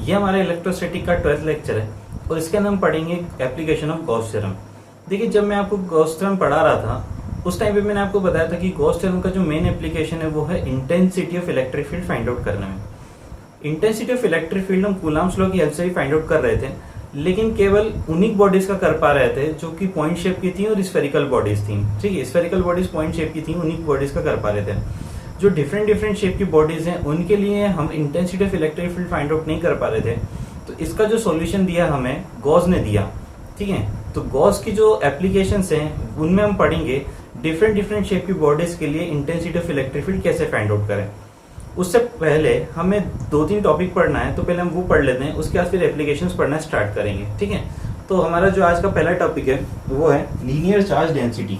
ये हमारे इलेक्ट्रोस्टैटिक का 12th लेक्चर है और इसके अंदर हम पढ़ेंगे एप्लीकेशन ऑफ गॉस थ्योरम। देखिए, जब मैं आपको गॉस थ्योरम पढ़ा रहा था उस टाइम पे मैंने आपको बताया था कि गॉस थ्योरम का जो मेन एप्लीकेशन है वो है intensity of electric field find out करने में। इंटेंसिटी ऑफ इलेक्ट्रिक फील्ड हम कूलम्ब्स लॉ की हेल्प से भी फाइंड आउट कर रहे थे, लेकिन केवल उन्हीं बॉडीज का कर पा रहे थे जो कि पॉइंट शेप की थी और स्फेरिकल बॉडीज थी। ठीक है, स्फेरिकल बॉडीज पॉइंट शेप की थी, उन्हीं बॉडीज का कर पा रहे थे। जो डिफरेंट शेप की बॉडीज हैं उनके लिए हम intensity of electric field find out नहीं कर पा रहे थे, तो इसका जो सॉल्यूशन दिया हमें गॉस ने दिया। ठीक है, तो गॉस की जो एप्लीकेशंस हैं उनमें हम पढ़ेंगे डिफरेंट शेप की बॉडीज के लिए इंटेंसिटी ऑफ इलेक्ट्रिक फील्ड कैसे फाइंड आउट करें। उससे पहले हमें 2-3 टॉपिक पढ़ना है, तो पहले हम वो पढ़ लेते हैं, उसके बाद फिर एप्लीकेशंस पढ़ना स्टार्ट करेंगे। ठीक है, तो हमारा जो आज का पहला टॉपिक है वो है linear charge density.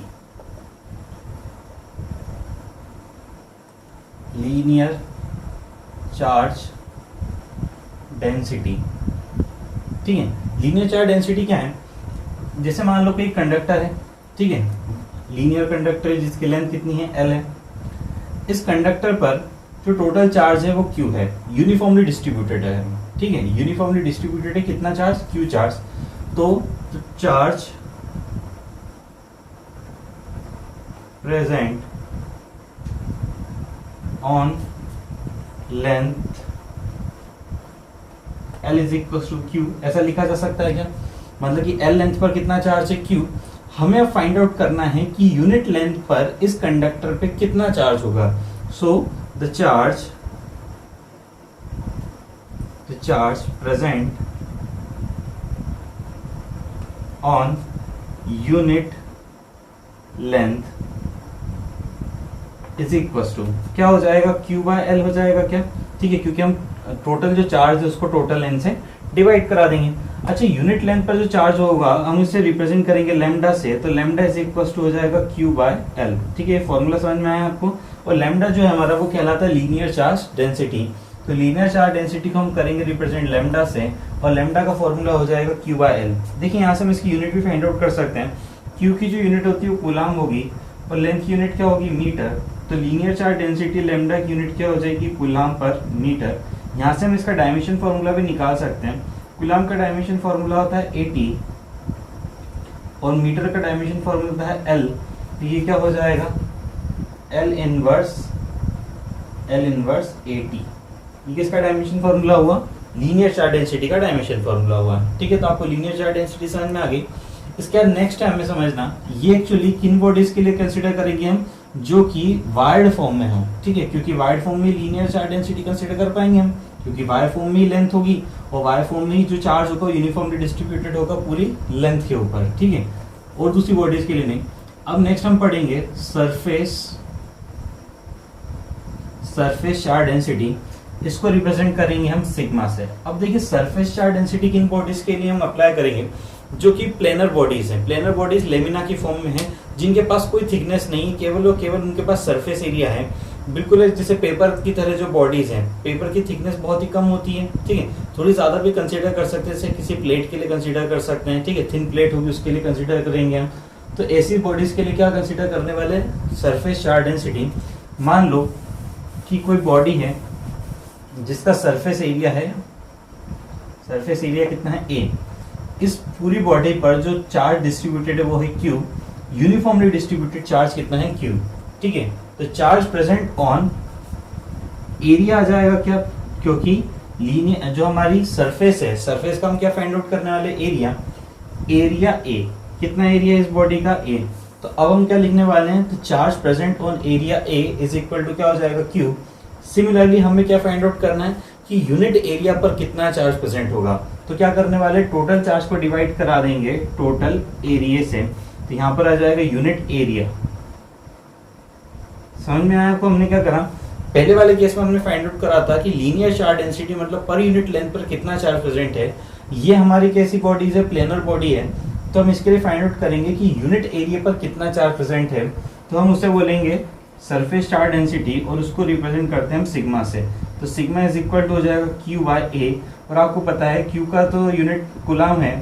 Linear charge density. ठीक है, लीनियर चार्ज डेंसिटी क्या है? जैसे मान लो कि एक कंडक्टर है, ठीक है, लीनियर कंडक्टर है जिसकी लेंथ कितनी है, L है। इस कंडक्टर पर जो टोटल चार्ज है वो Q है, यूनिफॉर्मली डिस्ट्रीब्यूटेड है। ठीक है, यूनिफॉर्मली डिस्ट्रीब्यूटेड है, कितना चार्ज, Q चार्ज। तो charge present on length L is equal to Q, ऐसा लिखा जा सकता है क्या? मतलब कि L लेंथ पर कितना चार्ज है, Q। हमें फाइंड आउट करना है कि यूनिट लेंथ पर इस कंडक्टर पे कितना चार्ज होगा। So the charge present on unit length is equal to क्या हो जाएगा, Q बाय L हो जाएगा क्या? ठीक है, क्योंकि हम टोटल जो चार्ज है उसको टोटल लेंथ से डिवाइड करा देंगे। अच्छा, यूनिट लेंथ पर जो चार्ज होगा हम इसे रिप्रेजेंट करेंगे लैम्डा से, तो लैम्डा इज इक्वल टू हो जाएगा Q बाय L। ठीक है, ये फॉर्मूला समझ में आया आपको। और लैम्डा जो है हमारा वो कहलाता है लीनियर चार्ज डेंसिटी। तो लीनियर चार्ज डेंसिटी को हम करेंगे रिप्रेजेंट लैम्डा से, और लैम्डा का फॉर्मूला हो जाएगा Q बाय L। देखिए, यहाँ से हम इसकी यूनिट भी फाइंड आउट कर सकते हैं। Q की जो यूनिट होती है वो कूलम होगी और लेंथ की यूनिट क्या होगी, मीटर। तो लीनियर चार्ज डेंसिटी लैम्डा की यूनिट क्या हो जाएगी, कूलम पर मीटर। यहाँ से हम इसका डायमेंशन फॉर्मूला भी निकाल सकते हैं। कूलम का डायमेंशन फॉर्मूला होता है 80 और मीटर का डायमेंशन फॉर्मूला होता है L। तो ये क्या हो जाएगा, L इनवर्स 80। ये किसका डायमेंशन फॉर्मूला हुआ, लीनियर चार्ज डेंसिटी का डायमेंशन फॉर्मूला हुआ। ठीक है, तो आपको लीनियर चार्ज डेंसिटी समझ में आ गई। इसके बाद नेक्स्ट टाइम में समझना ये एक्चुअली किन बॉडीज के लिए कंसीडर करेंगे हम, जो कि वायर्ड फॉर्म में हो। ठीक है, क्योंकि वायर्ड फॉर्म में लीनियर चार्ज डेंसिटी कंसीडर कर पाएंगे हम, क्योंकि वायर फॉर्म में ही लेंथ होगी और वायर फॉर्म में ही जो चार्ज होगा यूनिफॉर्मली डिस्ट्रीब्यूटेड होगा पूरी लेंथ के ऊपर। ठीक है, और दूसरी बॉडीज के लिए नहीं। अब नेक्स्ट हम पढ़ेंगे सरफेस चार्ज डेंसिटी। इसको रिप्रेजेंट करेंगे हम सिग्मा से। अब देखिए, सरफेस चार्ज डेंसिटी किन बॉडीज के लिए हम अप्लाई करेंगे, जो कि प्लेनर बॉडीज हैं। प्लेनर बॉडीज लेमिना की फॉर्म में है, जिनके पास कोई थिकनेस नहीं, केवल और केवल उनके पास सरफेस एरिया है। बिल्कुल जैसे पेपर की तरह जो बॉडीज हैं, पेपर की थिकनेस बहुत ही कम होती है। ठीक है, थोड़ी ज्यादा भी कंसीडर कर सकते हैं, जैसे किसी प्लेट के लिए कंसीडर कर सकते हैं। ठीक है, थिन प्लेट होगी उसके लिए कंसीडर करेंगे हम। तो ऐसी बॉडीज के लिए क्या कंसीडर करने वाले, सरफेस चार्ज डेंसिटी। मान लो कि कोई बॉडी है जिसका सरफेस एरिया कितना है, A। इस पूरी बॉडी पर जो चार्ज डिस्ट्रीब्यूटेड है वो है Q। यूनिफॉर्मली डिस्ट्रीब्यूटेड चार्ज कितना है, Q। ठीक है, तो चार्ज प्रेजेंट ऑन एरिया आ जाएगा क्या, क्योंकि लीनियर जो हमारी सरफेस है, सरफेस का हम क्या फाइंड आउट करने वाले, एरिया A। कितना एरिया इस बॉडी का, A। तो अब हम क्या लिखने वाले हैं, तो charge present on area A is equal to क्या हो जाएगा, Q। सिमिलरली हमें क्या फाइंड आउट करना है कि यूनिट एरिया पर कितना चार्ज प्रेजेंट होगा। तो क्या करने वाले, टोटल चार्ज को डिवाइड करा देंगे टोटल एरिया से। तो यहाँ पर आ जाएगा यूनिट एरिया। समझ में आया आपको हमने क्या करा? पहले वाले केस में हमने फाइंड आउट करा था कि लीनियर चार्ज डेंसिटी मतलब पर यूनिट लेंथ पर कितना चार्ज प्रेजेंट है। ये हमारी कैसी बॉडीज है, प्लेनर बॉडी है। तो हम इसके लिए फाइंड आउट करेंगे कि यूनिट एरिया पर कितना चार्ज प्रेजेंट है। तो हम उसे बोलेंगे सरफेस चार्ज डेंसिटी और उसको रिप्रेजेंट करते हैं हम सिग्मा से। तो सिग्मा इज इक्वल टू हो जाएगा Q बाय A। और आपको पता है Q का तो यूनिट कूलम है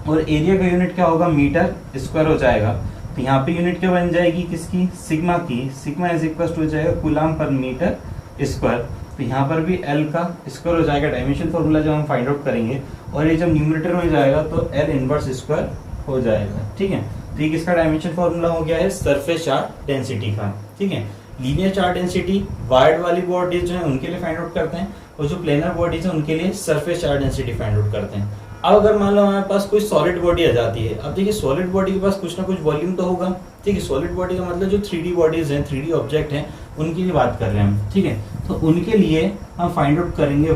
और एरिया का यूनिट क्या होगा, मीटर स्क्वायर हो जाएगा। तो यहाँ पे यूनिट क्या बन जाएगी किसकी, सिग्मा की। सिग्मा इज इक्वल टू हो जाएगा कूलम पर मीटर स्क्वायर। तो यहाँ पर भी L का स्क्वायर हो जाएगा, डायमेंशन फॉर्मूला जब हम फाइंड आउट करेंगे, और ये जब न्यूमरेटर में जाएगा तो L इनवर्स स्क्वायर हो जाएगा। ठीक है, तो ये किसका डायमेंशन फॉर्मूला हो गया है, सरफेस चार्ज डेंसिटी का। ठीक है, लीनियर चार्ज डेंसिटी वायर्ड वाली बॉडीज जो है उनके लिए फाइंड आउट करते हैं, और जो प्लेनर बॉडीज है उनके लिए surface charge density find out करते हैं। अब अगर मान लो हमारे पास कोई सॉलिड बॉडी आ जाती है, अब देखिए सॉलिड बॉडी के पास कुछ ना कुछ वॉल्यूम तो होगा। ठीक है, सॉलिड बॉडी का मतलब जो 3D बॉडीज हैं, 3D ऑब्जेक्ट हैं, उनकी लिए बात कर रहे हैं हम। ठीक है, तो उनके लिए हम फाइंड आउट करेंगे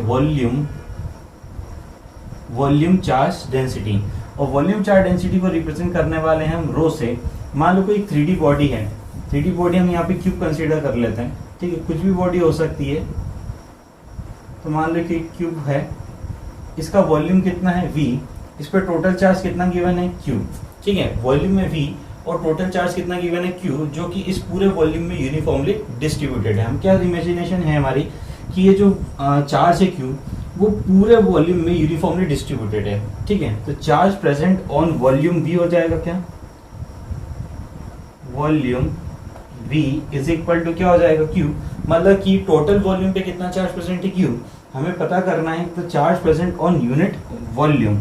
वॉल्यूम चार्ज डेंसिटी, और वॉल्यूम चार्ज डेंसिटी को रिप्रेजेंट करने वाले हैं हम रो से। मान लो कोई 3D बॉडी है, 3D बॉडी हम यहाँ पे क्यूब कंसीडर कर लेते हैं। ठीक है, कुछ भी बॉडी हो सकती है, तो मान लो कि क्यूब है, इसका वॉल्यूम कितना है v, इस पर टोटल चार्ज कितना गिवन है q। ठीक है, वॉल्यूम में v और टोटल चार्ज कितना गिवन है q, जो कि इस पूरे वॉल्यूम में यूनिफॉर्मली डिस्ट्रीब्यूटेड है। हम क्या इमेजिनेशन है हमारी कि ये जो चार्ज है q वो पूरे वॉल्यूम में यूनिफॉर्मली डिस्ट्रीब्यूटेड है। ठीक है, तो charge present on volume v हो जाएगा क्या, volume v is equal to क्या हो जाएगा q, मतलब कि टोटल वॉल्यूम पे कितना चार्ज प्रेजेंट है q, हमें पता करना है। तो charge present on unit volume,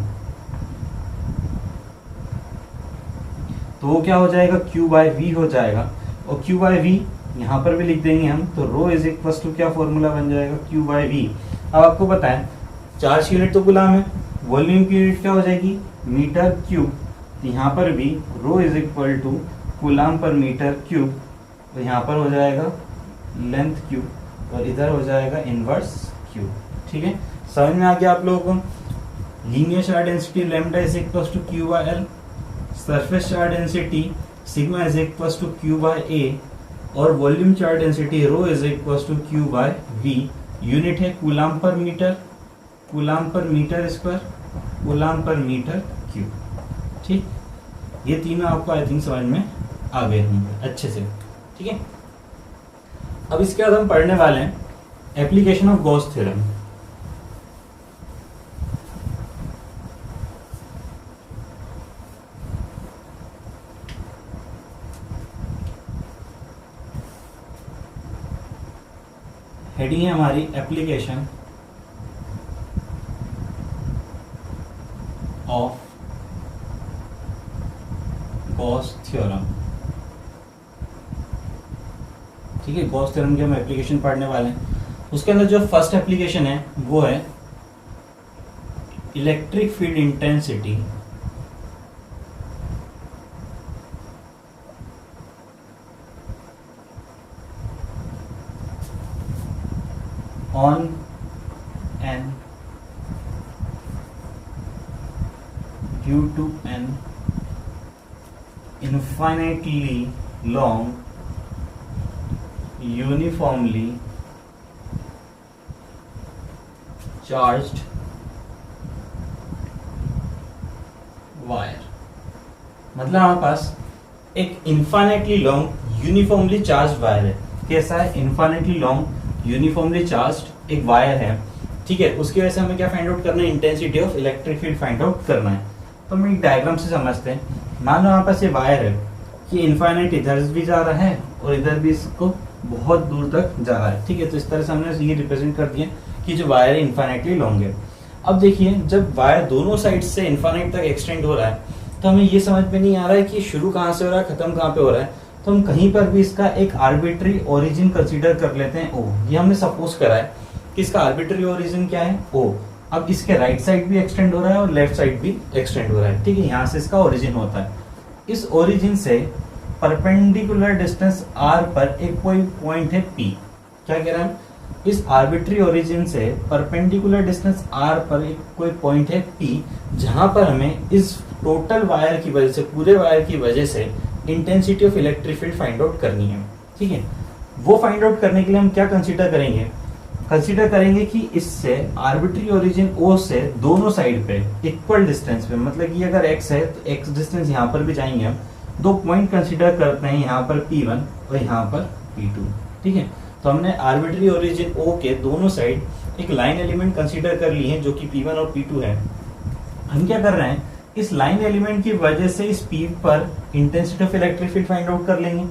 तो वो क्या हो जाएगा q बाय v हो जाएगा, और q बाय v यहाँ पर भी लिख देंगे हम, तो रो इज इक्वल टू क्या फॉर्मूला बन जाएगा q बाय v। अब आपको पता है चार्ज की यूनिट तो गुलाम है, वॉल्यूम की यूनिट क्या हो जाएगी मीटर क्यूब, तो यहाँ पर भी रो इज इक्वल टू कूलाम पर मीटर क्यूब, तो यहाँ पर हो जाएगा लेंथ क्यूब, और इधर हो जाएगा इनवर्स क्यूब। ठीक है, समझ में आ गया आप लोगों को। Linear charge density lambda is equal to Q by l, surface charge density sigma is equal to Q by a, और volume charge density rho is equal to Q by v. Unit है coulomb पर metre square, coulomb पर metre cube. ठीक, ये तीनों आपको I think समझ में आ गए होंगे अच्छे से। ठीक है, अब इसके बाद हम पढ़ने वाले हैं application of Gauss theorem. Heading है हमारी एप्लीकेशन ऑफ गॉस थ्योरम। ठीक है, गॉस थ्योरम की हम एप्लीकेशन पढ़ने वाले हैं। उसके अंदर जो फर्स्ट एप्लीकेशन है वो है electric field intensity on an due to an infinitely long uniformly charged wire. मतलब हमारे पास एक infinitely long uniformly charge wire है। कैसा है, इन्फाइनेटली लॉन्ग यूनिफॉर्मली चार्ज एक वायर है। ठीक है, उसकी वजह से हमें क्या फाइंड आउट करना है, intensity of electric field find out करना है। तो हम एक डायग्राम से समझते हैं। मान लो हमारे पास ये वायर है कि इन्फाइनाइट इधर भी जा रहा है और इधर भी इसको बहुत दूर तक जा रहा है। ठीक है, तो इस तरह से हमने ये रिप्रेजेंट कर दिया कि जो वायर है इन्फाइनाइटली लॉन्ग है। अब देखिए, जब वायर दोनों साइड से इन्फाइनाइट तक एक्सटेंड हो रहा है तो हमें ये समझ में नहीं आ रहा है कि शुरू कहाँ से हो रहा है, खत्म कहाँ पे हो रहा है। तो हम कहीं पर भी इसका एक आर्बिट्री ओरिजिन कंसीडर कर लेते हैं ओ। ये हमने सपोज करा है कि इसका आर्बिट्री ओरिजिन क्या है ओ। अब इसके राइट साइड भी एक्सटेंड हो रहा है और लेफ्ट साइड भी एक्सटेंड हो रहा है। ठीक है, यहाँ से इसका ओरिजिन होता है। इस ओरिजिन से परपेंडिकुलर डिस्टेंस r पर एक कोई पॉइंट है P। क्या कह रहा है, इस आर्बिट्री ओरिजिन से परपेंडिकुलर डिस्टेंस r पर एक कोई पॉइंट है P, जहां पर हमें इस टोटल वायर की वजह से, पूरे वायर की वजह से intensity of electric field find out करनी है। ठीक है, वो फाइंड आउट करने के लिए हम क्या कंसीडर करेंगे, कंसीडर करेंगे कि इससे आर्बिट्री ओरिजिन O से दोनों साइड पे इक्वल डिस्टेंस पे, मतलब कि अगर x है तो x डिस्टेंस यहाँ पर भी जाएंगे हम। दो पॉइंट कंसीडर करते हैं, यहाँ पर P1 और यहाँ पर P2। ठीक है, तो हमने आर्बिट्री ओरिजिन O के दोनों साइड एक लाइन एलिमेंट कंसीडर कर ली है जो कि P1 और P2 है। हम क्या कर रहे हैं, इस लाइन एलिमेंट की वजह से इस P पर intensity of electric field find out कर लेंगे,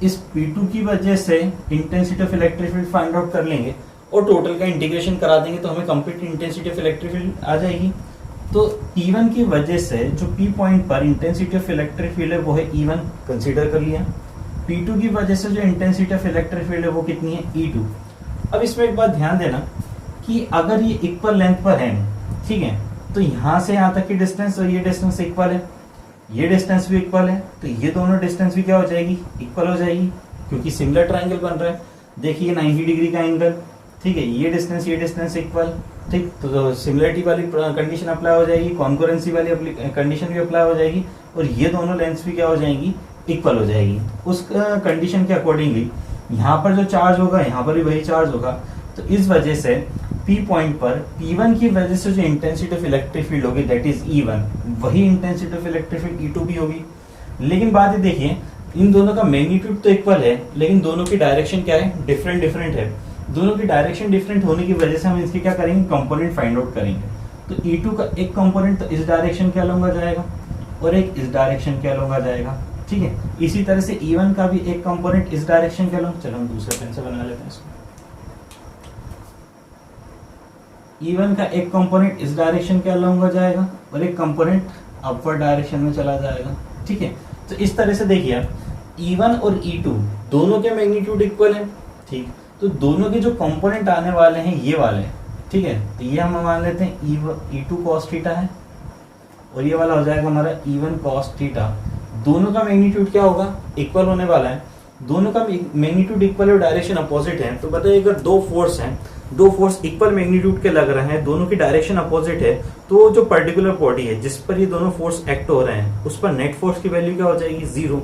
इस P2 की वजह से intensity of electric field find out कर लेंगे, और टोटल का इंटीग्रेशन करा देंगे तो हमें complete intensity of electric field आ जाएगी। तो E1 की वजह से जो P पॉइंट पर इंटेंसिटी ऑफ इलेक्ट्रिक फील्ड है वो है E1 कंसीडर कर लिया। P2 की वजह से जो इंटेंसिटी ऑफ इलेक्ट्रिक फील्ड है वो कितनी है E2। अब इसमें एक बात ध्यान देना कि अगर ये इक्वल लेंथ पर है, ठीक है, तो यहाँ से यहाँ तक की डिस्टेंस और ये डिस्टेंस इक्वल है, ये डिस्टेंस भी इक्वल है, तो ये दोनों डिस्टेंस भी क्या हो जाएगी, इक्वल हो जाएगी, क्योंकि सिमिलर ट्रायंगल बन रहा है। देखिए 90 डिग्री का एंगल, ठीक है, ये डिस्टेंस इक्वल, ठीक, तो सिमिलरिटी वाली कंडीशन अप्लाई हो जाएगी, कॉन्करेंसी वाली कंडीशन भी अप्लाई हो जाएगी, और ये दोनों लेंथ्स भी क्या हो जाएंगी, इक्वल हो जाएगी। उस कंडीशन के अकॉर्डिंगली यहाँ पर जो चार्ज होगा यहाँ पर भी वही चार्ज होगा। तो इस वजह से P पॉइंट पर P1 की वजह से जो इंटेंसिटी ऑफ इलेक्ट्रिक फील्ड होगी दैट इज E1, वही intensity of electric field E2 भी होगी। लेकिन बात ये देखिए, इन दोनों का मैग्नीट्यूड तो इक्वल है, लेकिन दोनों की डायरेक्शन क्या है, डिफरेंट है। दोनों की डायरेक्शन डिफरेंट होने की वजह से हम इसके क्या करेंगे, कंपोनेंट फाइंड आउट करेंगे। तो E2 का एक कंपोनेंट तो इस डायरेक्शन के अलॉन्ग जाएगा और एक इस डायरेक्शन के अलॉन्ग जाएगा, ठीक है। इसी तरह से E1 का भी एक कंपोनेंट इस डायरेक्शन के अलॉन्ग, चलो हम दूसरे पेन से बना लेते हैं इसको। E1 का एक कंपोनेंट इस डायरेक्शन के अलॉन्ग हो जाएगा और एक कंपोनेंट अपवर्ड डायरेक्शन में चला जाएगा, ठीक है। तो इस तरह से देखिए आप, E1 और E2 दोनों के मैग्नीट्यूड इक्वल है, ठीक, तो दोनों के जो कंपोनेंट आने वाले हैं ये वाले, ठीक है। तो ये हम मान लेते हैं E2 cos थीटा है और ये वाला हो जाएगा हमारा E1 cos थीटा। दोनों का मैग्नीट्यूड क्या होगा, इक्वल होने वाला है। दोनों का मैग्नीट्यूड इक्वल और डायरेक्शन अपोजिट है, तो बताइए अगर दो फोर्स हैं, दो फोर्स इक्वल मैग्नीट्यूड के लग रहे हैं, दोनों की डायरेक्शन अपोजिट है, तो जो पर्टिकुलर बॉडी है जिस पर ये दोनों फोर्स एक्ट हो रहे हैं उस पर नेट फोर्स की वैल्यू क्या हो जाएगी, 0।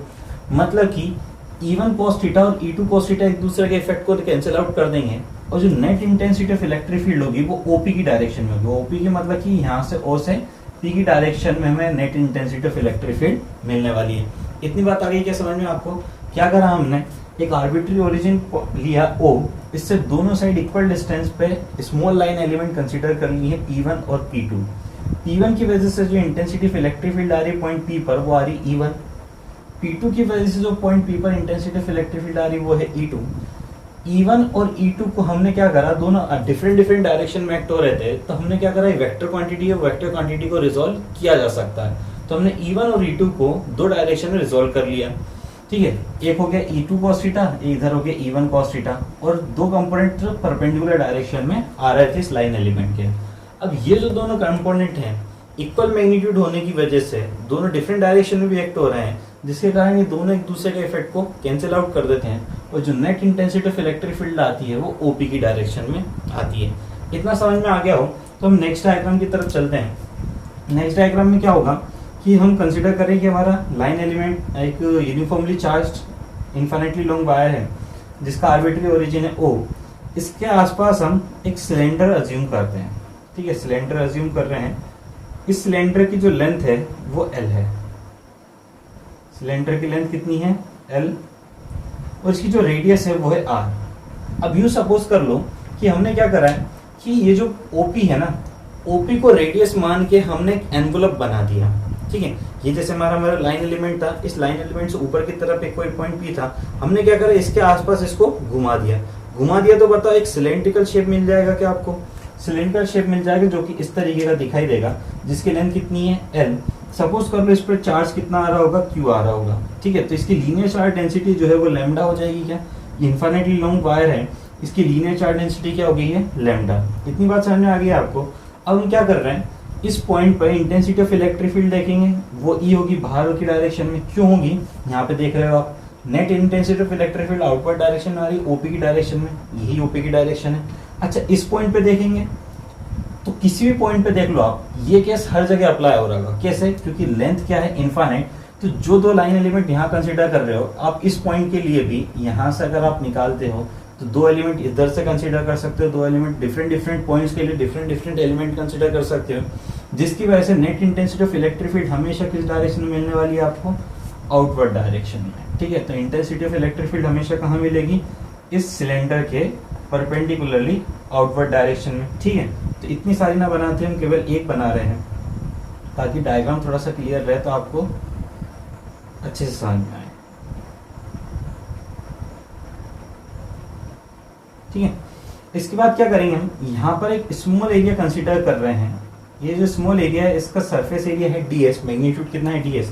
मतलब कि E1 cos थीटा और E2 cos थीटा एक दूसरे के इफेक्ट को कैंसिल आउट कर देंगे और जो net intensity of electric field होगी वो OP की डायरेक्शन में होगी। OP की मतलब कि यहाँ से O से P की डायरेक्शन में हमें net intensity of electric field मिलने वाली है। इतनी बात आ गई क्या समझ में आपको? क्या करा हमने, एक आर्बिट्री ओरिजिन लिया O, इससे दोनों साइड इक्वल डिस्टेंस पे स्मॉल लाइन एलिमेंट कंसीडर कर ली है P1 और P2। P1 की वजह से जो इंटेंसिटी ऑफ इलेक्ट्रिक फील्ड आ रही है पॉइंट P पर वो आ रही E1। P2 की वजह से जो पॉइंट P पर इंटेंसिटी ऑफ इलेक्ट्रिक फील्ड आ रही है वो है E2। E1 और E2 को हमने क्या करा, दोनों डिफरेंट डायरेक्शन में एक्ट हो रहे थे, तो हमने क्या करा, वेक्टर क्वांटिटी है, वेक्टर क्वांटिटी को रिजोल्व किया जा सकता है। तो हमने E1 और E2 को दो डायरेक्शन में रिजोल्व कर लिया, ठीक है। एक हो गया E2 cos थीटा, इधर हो गया E1 cos थीटा, और दो कंपोनेंट परपेंडिकुलर डायरेक्शन में आ रहे थे इस लाइन एलिमेंट के। अब ये जो दोनों कंपोनेंट हैं इक्वल मैग्नीट्यूड होने की वजह से दोनों डिफरेंट डायरेक्शन में भी एक्ट हो रहे हैं, जिसके कारण ये दोनों एक दूसरे के इफेक्ट को कैंसिल आउट कर देते हैं और जो net intensity of electric field आती है वो ओपी की डायरेक्शन में आती है। इतना समझ में आ गया हो तो हम नेक्स्ट डायग्राम की तरफ चलते हैं। नेक्स्ट डायग्राम में क्या होगा कि हम कंसिडर करें कि हमारा लाइन एलिमेंट एक uniformly charged infinitely long wire है जिसका आर्बिट्री ओरिजिन है O। इसके आसपास हम एक सिलेंडर अज्यूम करते हैं, ठीक है, सिलेंडर अज्यूम कर रहे हैं। इस सिलेंडर की जो लेंथ है वो L है। सिलेंडर की लेंथ कितनी है, L, और इसकी जो रेडियस है वो है R। अब यूं सपोज कर लो कि हमने क्या करा है कि ये जो OP है ना, OP को रेडियस मान के हमने एक एनवलप बना दिया, ठीक है। ये जैसे हमारा लाइन एलिमेंट था, इस लाइन एलिमेंट से ऊपर की तरफ एक कोई पॉइंट P था, हमने क्या करा, इसके आसपास इसको घुमा दिया तो बताओ एक सिलेंड्रिकल शेप मिल जाएगा क्या आपको? सिलेंडर शेप मिल जाएगा जो कि इस तरीके का दिखाई देगा, जिसकी लेंथ कितनी है, L। सपोज कर लो इस पर चार्ज कितना आ रहा होगा, Q आ रहा होगा, ठीक है। तो इसकी लीनियर चार्ज डेंसिटी जो है वो लैम्डा हो जाएगी। क्या, इन्फिनिटली लॉन्ग वायर है, इसकी लीनियर चार्ज डेंसिटी क्या हो गई है, लैम्डा। इतनी बात समझ में आ गई आपको? अब हम क्या कर रहे हैं, इस पॉइंट पर इंटेंसिटी ऑफ इलेक्ट्रिक फील्ड देखेंगे, वो E होगी बाहर की डायरेक्शन में। क्यों होगी, यहाँ पे देख रहे हो आप, net intensity of electric field outward direction में आ रही है, OP की डायरेक्शन में, यही OP की डायरेक्शन है। अच्छा, इस पॉइंट पे देखेंगे तो किसी भी पॉइंट पे देख लो आप, ये केस हर जगह अप्लाई हो रहा होगा। कैसे? क्योंकि लेंथ क्या है, इनफाइनाइट। तो जो दो लाइन एलिमेंट यहाँ कंसीडर कर रहे हो आप, इस पॉइंट के लिए भी यहाँ से अगर आप निकालते हो तो दो एलिमेंट इधर से कंसीडर कर सकते हो, दो एलिमेंट डिफरेंट पॉइंट्स के लिए डिफरेंट एलिमेंट कंसीडर कर सकते हो, जिसकी वजह से net intensity of electric field हमेशा किस डायरेक्शन में मिलने वाली है आपको, आउटवर्ड डायरेक्शन में, ठीक है। तो इंटेंसिटी ऑफ इलेक्ट्रिक फील्ड हमेशा कहाँ मिलेगी, इस सिलेंडर के परपेंडिकुलरली आउटवर्ड डायरेक्शन में, ठीक है। तो इतनी सारी ना बनाते हम केवल एक बना रहे हैं ताकि डायग्राम थोड़ा सा क्लियर रहे तो आपको अच्छे से समझ में आए, ठीक है। इसके बाद क्या करेंगे हम, यहाँ पर एक स्मॉल एरिया कंसीडर कर रहे हैं। ये जो स्मॉल एरिया है इसका सरफेस एरिया है ds, मैग्नीट्यूड कितना है ds,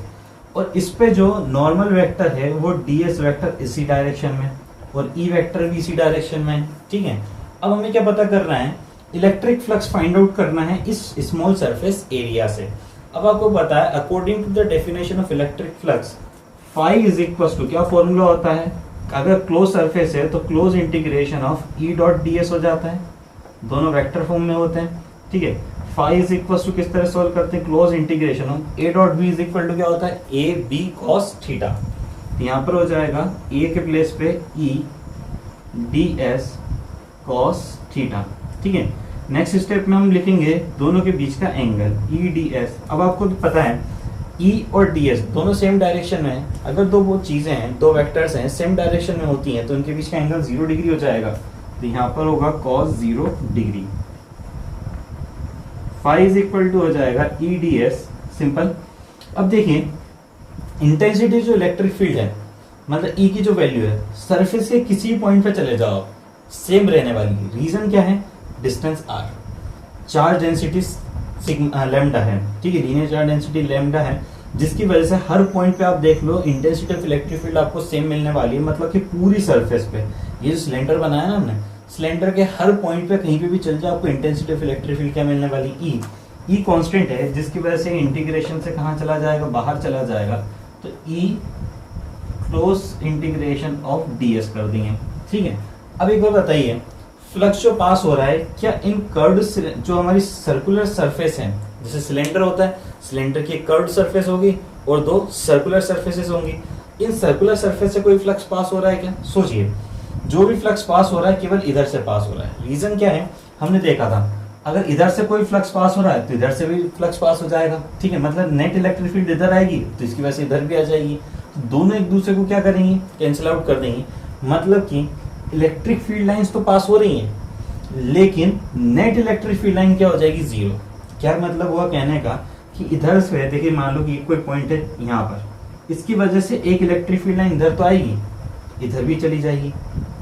और इस पे जो नॉर्मल वेक्टर है वो ds वेक्टर इसी डायरेक्शन में और e वेक्टर भी इसी डायरेक्शन में है। ठीक है, अब हमें क्या पता करना है, इलेक्ट्रिक फ्लक्स फाइंड आउट करना है इस स्मॉल सरफेस एरिया से। अब आपको पता है according to the definition of electric flux phi is equal to, क्या फॉर्मूला होता है, अगर क्लोज सरफेस है तो close integration of E dot D S हो जाता है, दोनों वेक्टर फॉर्म में होते हैं। ठीक है, फाई इज इक्वल टू किस तरह सॉल्व करते हैं, close integration of A dot B is equal to क्या होता है, ए बी कॉस थीटा। यहाँ पर हो जाएगा ए के प्लेस पे E D S cos theta. ठीक है, नेक्स्ट स्टेप में हम लिखेंगे दोनों के बीच का एंगल ई डी एस। अब आपको पता है E और ds दोनों सेम डायरेक्शन में है, अगर दो वो चीजें हैं, दो वेक्टर्स हैं सेम डायरेक्शन में होती हैं तो उनके बीच का एंगल 0 डिग्री हो जाएगा, तो यहाँ पर होगा cos 0 degree. Phi is equal to हो जाएगा ई डी एस, सिंपल। अब देखिए इंटेंसिटी जो इलेक्ट्रिक फील्ड है, मतलब E की जो वैल्यू है, सरफेस के किसी पॉइंट पे चले जाओ सेम रहने वाली है। रीजन क्या है, distance r, charge density lambda है। ठीक है, लीनियर चार्ज डेंसिटी लैम्डा है, जिसकी वजह से हर पॉइंट पे आप देख low intensity of electric field आपको सेम मिलने वाली है, मतलब कि पूरी सरफेस पे। ये जो सिलेंडर बनाया ना हमने, सिलेंडर के हर पॉइंट पे कहीं पे भी चल जाए आपको इंटेंसिटी ऑफ इलेक्ट्रिक फील्ड क्या मिलने वाली, ई कांस्टेंट है, जिसकी वजह से इंटीग्रेशन से कहाँ चला जाएगा, बाहर चला जाएगा, तो ई क्लोज इंटीग्रेशन ऑफ ds कर देंगे। ठीक है, अब एक बार बताइए, फ्लक्स जो पास हो रहा है क्या इन कर्व्ड जो हमारी सर्कुलर सरफेस है, जैसे सिलेंडर होता है, सिलेंडर की कर्व्ड सरफेस होगी और दो सर्कुलर सरफेसेस होंगी, इन सर्कुलर सरफेस से कोई फ्लक्स पास हो रहा है क्या, सोचिए। जो भी फ्लक्स पास हो रहा है केवल इधर से पास हो रहा है। रीजन क्या है, हमने देखा था अगर इधर से कोई फ्लक्स पास हो रहा है तो इधर से भी फ्लक्स पास हो जाएगा। ठीक है, मतलब नेट इलेक्ट्रिक फील्ड इधर आएगी तो इसकी वजह से इधर भी आ जाएगी, तो दोनों एक दूसरे को क्या करेंगे, कैंसिल आउट कर देंगे। मतलब कि इलेक्ट्रिक फील्ड लाइंस तो पास हो रही हैं, लेकिन नेट इलेक्ट्रिक फील्ड लाइन क्या हो जाएगी, 0। क्या मतलब हुआ कहने का कि इधर से देखिए, मान लो कि कोई पॉइंट है यहाँ पर, इसकी वजह से एक इलेक्ट्रिक फील्ड लाइन इधर तो आएगी, इधर भी चली जाएगी।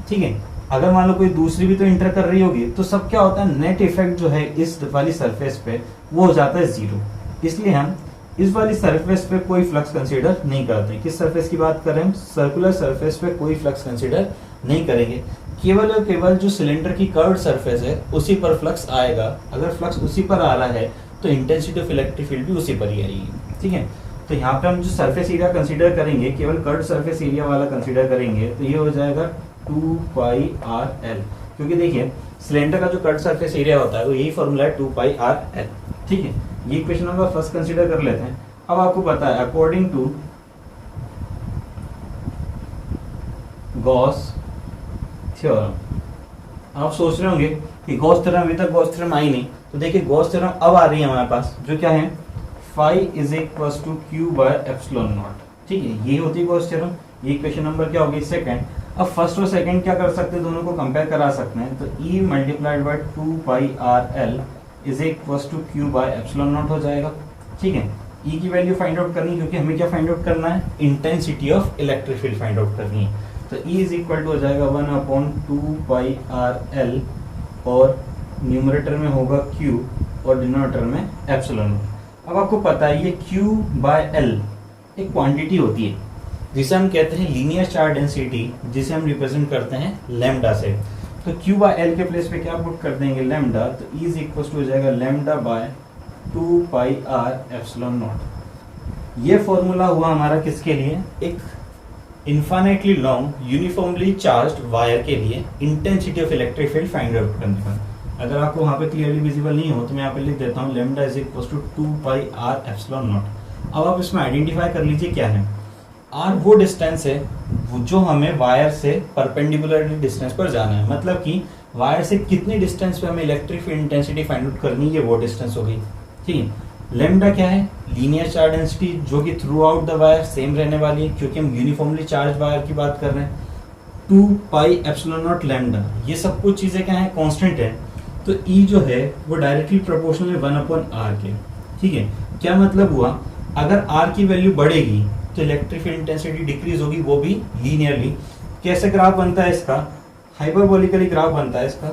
ठीक है, अगर मान लो कोई दूसरी भी तो इंटर कर रही होगी, तो सब क्या होता है, नेट इफेक्ट जो है इस वाली सरफेस पे वो हो जाता है 0। इसलिए हम इस वाली सरफेस पे कोई फ्लक्स कंसीडर नहीं करते। किस सरफेस की बात कर रहे हैं, सर्कुलर सरफेस पे कोई फ्लक्स कंसीडर नहीं करेंगे, केवल और केवल जो सिलेंडर की कर्व्ड सरफेस है उसी पर फ्लक्स आएगा। अगर फ्लक्स उसी पर आ रहा है तो इंटेंसिटी ऑफ इलेक्ट्रिक फील्ड भी उसी पर ही आएगी। ठीक है, तो यहाँ पे हम जो सरफेस एरिया कंसीडर करेंगे केवल कर्व्ड सरफेस एरिया वाला कंसीडर करेंगे, तो ये हो जाएगा 2 पाई आर एल, क्योंकि देखिए सिलेंडर का जो कर्व्ड सरफेस एरिया होता है वो यही फॉर्मूला है 2 पाई आर एल। ठीक है, ये इक्वेशन नंबर फर्स्ट कंसीडर कर लेते हैं। अब आपको पता है अकॉर्डिंग टू गॉस थ्योरम, आप सोच रहे होंगे कि गॉस थ्योरम, अभी तक गॉस थ्योरम आई नहीं, तो देखिए गॉस थ्योरम अब आ रही है हमारे पास, जो क्या है, phi is equal to Q by epsilon naught. ठीक है, ये होती है गॉस थ्योरम। ये इक्वेशन नंबर क्या होगी, सेकंड। अब फर्स्ट और सेकंड क्या कर सकते हैं, दोनों को कंपेयर करा सकते हैं, तो E multiplied by 2 pi R L is equal to Q by epsilon naught हो जाएगा। ठीक है, E की वैल्यू फाइंड आउट करनी, क्योंकि हमें क्या फाइंड आउट करना है, intensity of electric field find out करनी है। तो E इज इक्वल टू हो जाएगा 1/2 पाई आर एल, और न्यूमरेटर में होगा Q और डिनोमिनेटर में एप्सिलॉन। अब आपको पता है ये Q बाय L एक क्वांटिटी होती है जिसे हम कहते हैं लीनियर चार्ज डेंसिटी, जिसे हम रिप्रेजेंट करते हैं लैम्डा से। तो Q बाय L के प्लेस पे क्या पुट कर देंगे, लैम्डा, तो E इज इक्वल टू हो जाएगा lambda by 2 pi R epsilon naught. ये फॉर्मूला हुआ हमारा किसके लिए, एक infinitely long uniformly charged wire के लिए intensity of electric field find out करने का। अगर आपको वहां पे क्लियरली विजिबल नहीं हो तो मैं यहाँ पे लिख देता हूँ lambda is equal to 2 pi R epsilon naught. अब आप इसमें आइडेंटिफाई कर लीजिए क्या है, आर वो डिस्टेंस है जो हमें वायर से परपेंडिकुलर डिस्टेंस पर जाना है, मतलब कि वायर से कितनी डिस्टेंस पे हमें electric field intensity find out करनी है, वो डिस्टेंस हो गई। ठीक है, लैम्डा क्या है, लीनियर चार्ज डेंसिटी, जो कि through out the wire same रहने वाली है, क्योंकि हम यूनिफॉर्मली चार्ज वायर की बात कर रहे हैं। 2 पाई एप्सिलॉन नॉट लैम्डा, ये सब कुछ चीजें क्या है, कांस्टेंट है। तो E जो है वो डायरेक्टली प्रोपोर्शनल है 1/r के। ठीक है, क्या मतलब हुआ, अगर R की वैल्यू बढ़ेगी तो इलेक्ट्रिक फील्ड इंटेंसिटी डिक्रीज होगी, वो भी लीनियरली। कैसे ग्राफ बनता है इसका, हाइपरबोलिकली ग्राफ बनता है इसका।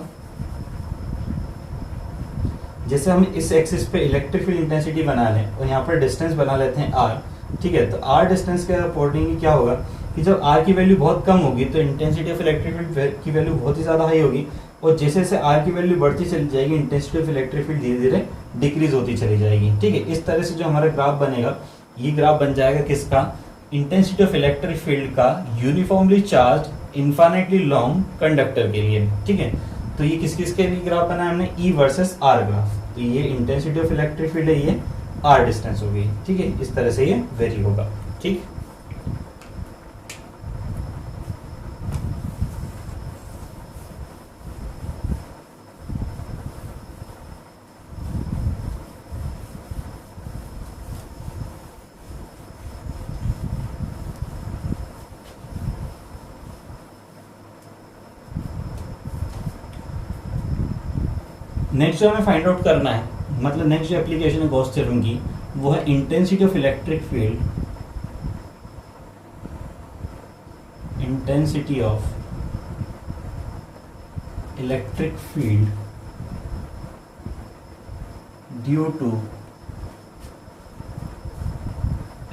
जैसे हम इस एक्सिस पे इलेक्ट्रिक फील्ड इंटेंसिटी बना लें और यहाँ पर डिस्टेंस बना लेते हैं r, ठीक है, तो r डिस्टेंस के अकॉर्डिंग क्या होगा कि जब r की वैल्यू बहुत कम होगी तो इंटेंसिटी ऑफ इलेक्ट्रिक फील्ड की वैल्यू बहुत ही ज़्यादा हाई होगी, और जैसे जैसे r की वैल्यू बढ़ती चली जाएगी इंटेंसिटी ऑफ इलेक्ट्रिक फील्ड धीरे धीरे डिक्रीज होती चली जाएगी, ठीक है। इस तरह से जो हमारा ग्राफ बनेगा, ये ग्राफ बन जाएगा किसका, इंटेंसिटी ऑफ इलेक्ट्रिक फील्ड का uniformly charge infinitely long conductor के लिए, ठीक है। तो ये किस किस के लिए ग्राफ बनाया हमने, E वर्सेस R ग्राफ। तो ये इंटेंसिटी ऑफ इलेक्ट्रिक फील्ड है, ये R डिस्टेंस होगी, ठीक है। इस तरह से ये वेरी होगा, ठीक। नेक्स्ट जो हमें फाइंड आउट करना है, मतलब नेक्स्ट जो एप्लीकेशन है गॉस थ्योरम की, वो है intensity of electric field, intensity of electric field due to